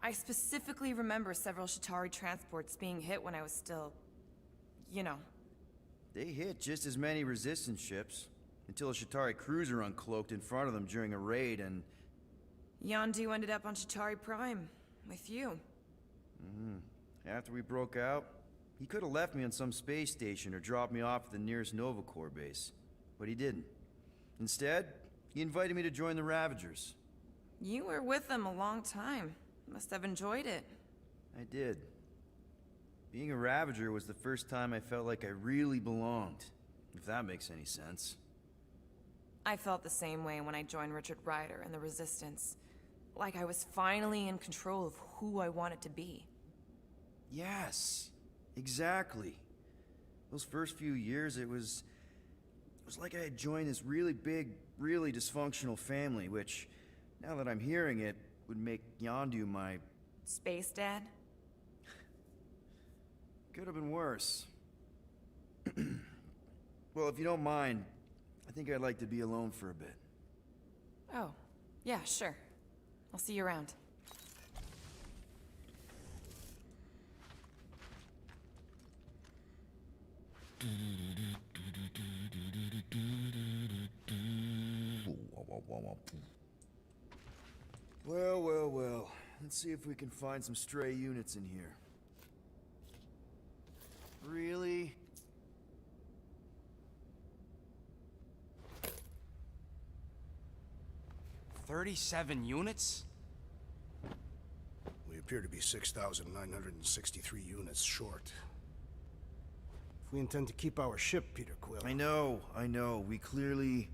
I specifically remember several Chitauri transports being hit when I was still... you know. They hit just as many Resistance ships, until a Chitauri cruiser uncloaked in front of them during a raid and... Yondu ended up on Chitauri Prime, with you. After we broke out, he could have left me on some space station or dropped me off at the nearest Nova Corps base. But he didn't. Instead, he invited me to join the Ravagers. You were with them a long time. Must have enjoyed it. I did. Being a Ravager was the first time I felt like I really belonged, if that makes any sense. I felt the same way when I joined Richard Rider and the Resistance. Like I was finally in control of who I wanted to be. Yes, exactly. Those first few years, it was like I had joined this really big, really dysfunctional family, which, now that I'm hearing it, would make Yondu my... Space Dad? Could have been worse. Well, if you don't mind, I think I'd like to be alone for a bit. Oh, yeah, sure. I'll see you around. Well, well, well. Let's see if we can find some stray units in here. Really? "37 units? We appear to be 6,963 units short. If we intend to keep our ship, Peter Quill... I know. We clearly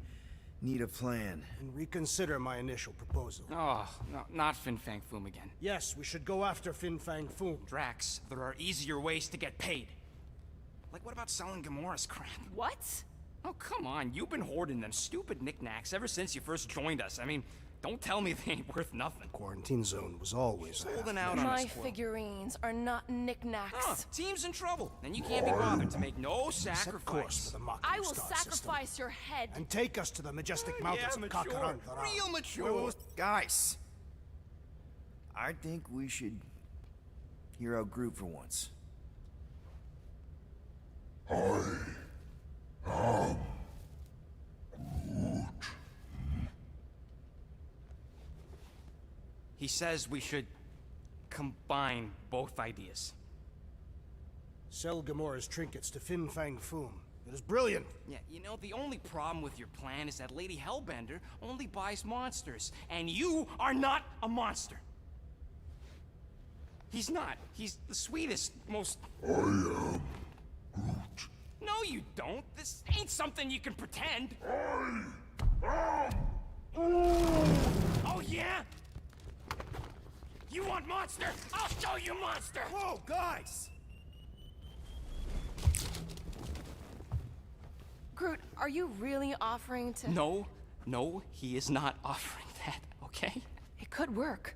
need a plan. And reconsider my initial proposal. Oh, no, not Fin Fang Foom again. Yes, we should go after Fin Fang Foom. Drax, there are easier ways to get paid. Like, what about selling Gamora's crap? What? Oh, come on. You've been hoarding them stupid knickknacks ever since you first joined us. I mean, don't tell me they ain't worth nothing. Quarantine zone was always holding out on My us, Quill. figurines are not knickknacks. Huh, team's in trouble, and you can't be bothered to make no Set course sacrifice. for the Mako I will star sacrifice system. your head. And take us to the majestic mountains Yeah, of mature. Kakarantara. Real mature. Guys, I think we should hear out Groot for once. He says we should combine both ideas. Sell Gamora's trinkets to Fin Fang Foom. It is brilliant. Yeah, you know, the only problem with your plan is that Lady Hellbender only buys monsters, and you are not a monster. He's not. He's the sweetest, most... I am Groot. No, you don't. This ain't something you can pretend. Oh, yeah? You want monster? I'll show you monster! Whoa, guys! Groot, are you really offering to... No, he is not offering that, okay? It could work.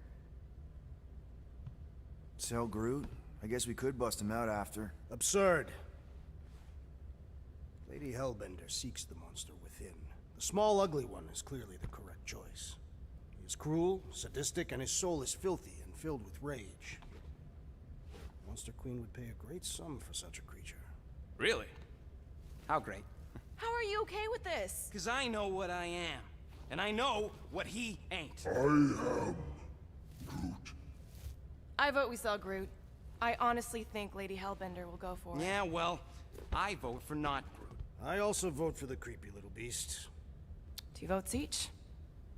Sell Groot? I guess we could bust him out after. Absurd. Lady Hellbender seeks the monster within. The small, ugly one is clearly the correct choice. He is cruel, sadistic, and his soul is filthy and filled with rage. Monster Queen would pay a great sum for such a creature. Really? How great? How are you okay with this? Because I know what I am. And I know what he ain't. I vote we sell Groot. I honestly think Lady Hellbender will go for it. Yeah, well, I vote for not Groot. I also vote for the creepy little beast. 2 votes each.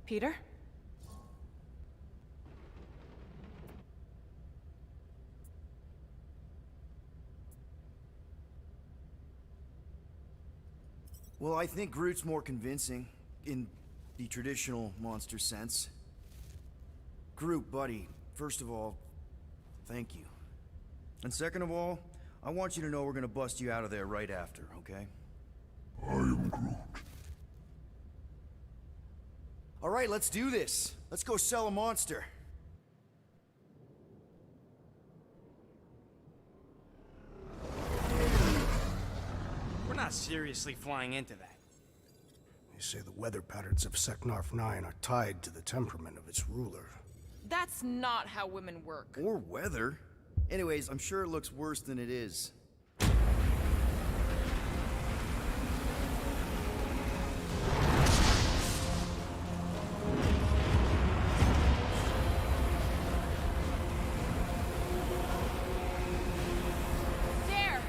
Peter? Well, I think Groot's more convincing, in the traditional monster sense. Groot, buddy, first of all, thank you. And second of all, I want you to know we're gonna bust you out of there right after, okay? I am Groot. Alright, let's do this. Let's go sell a monster. We're not seriously flying into that. They say the weather patterns of Seknarf 9 are tied to the temperament of its ruler. That's not how women work. Or weather. Anyways, I'm sure it looks worse than it is. There!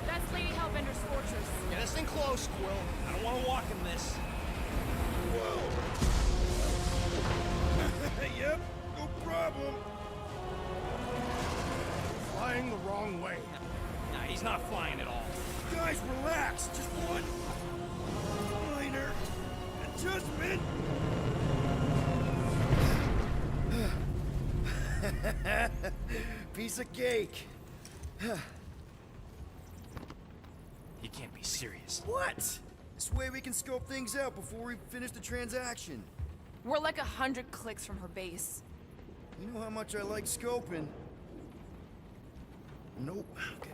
That's Lady Hellbender's fortress. Get us in close, Quill. I don't want to walk in this. Yep, no problem. Flying the wrong way. Nah, he's not flying at all. Guys, relax. Just one minor adjustment. Piece of cake. You can't be serious. What? This way we can scope things out before we finish the transaction. We're like 100 clicks from her base. You know how much I like scoping. Nope. Okay.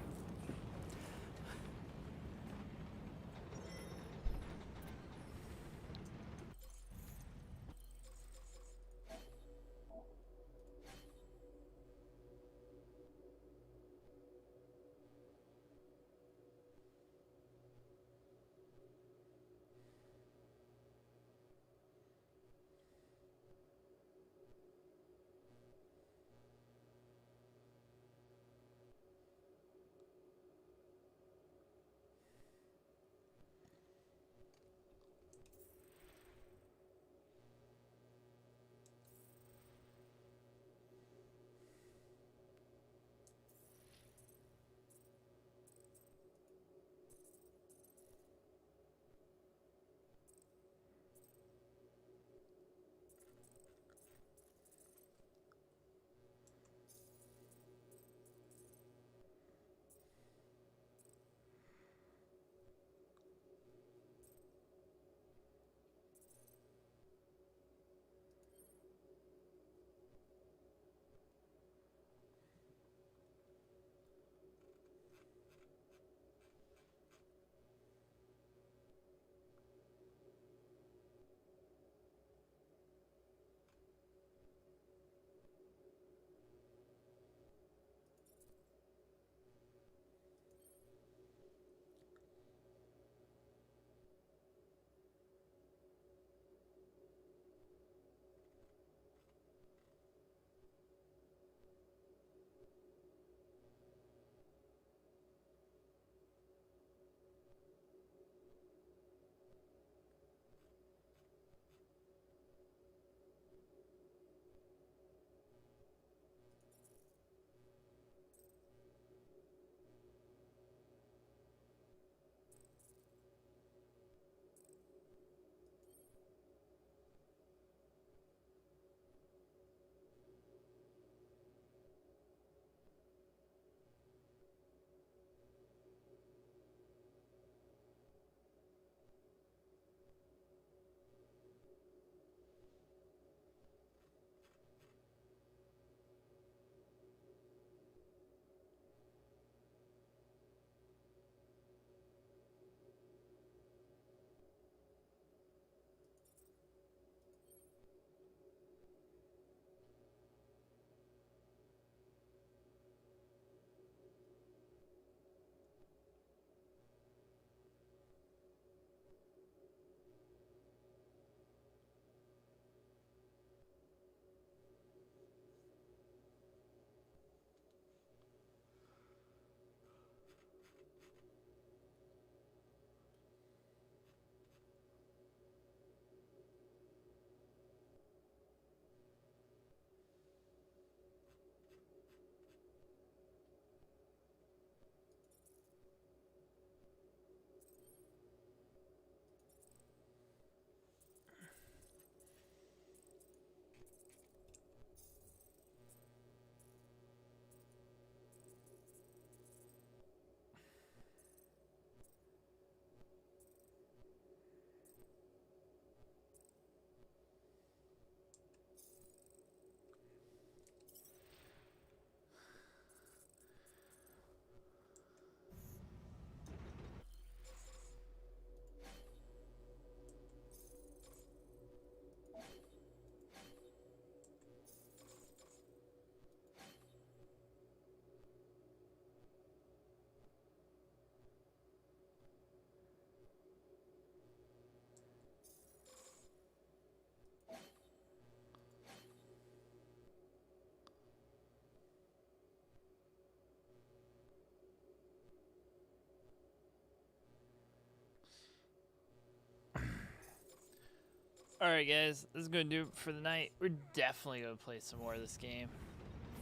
Alright guys, this is gonna do it for the night. We're definitely gonna play some more of this game.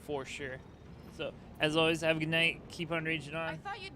For sure. So, as always, have a good night. Keep on raging on. I thought you'd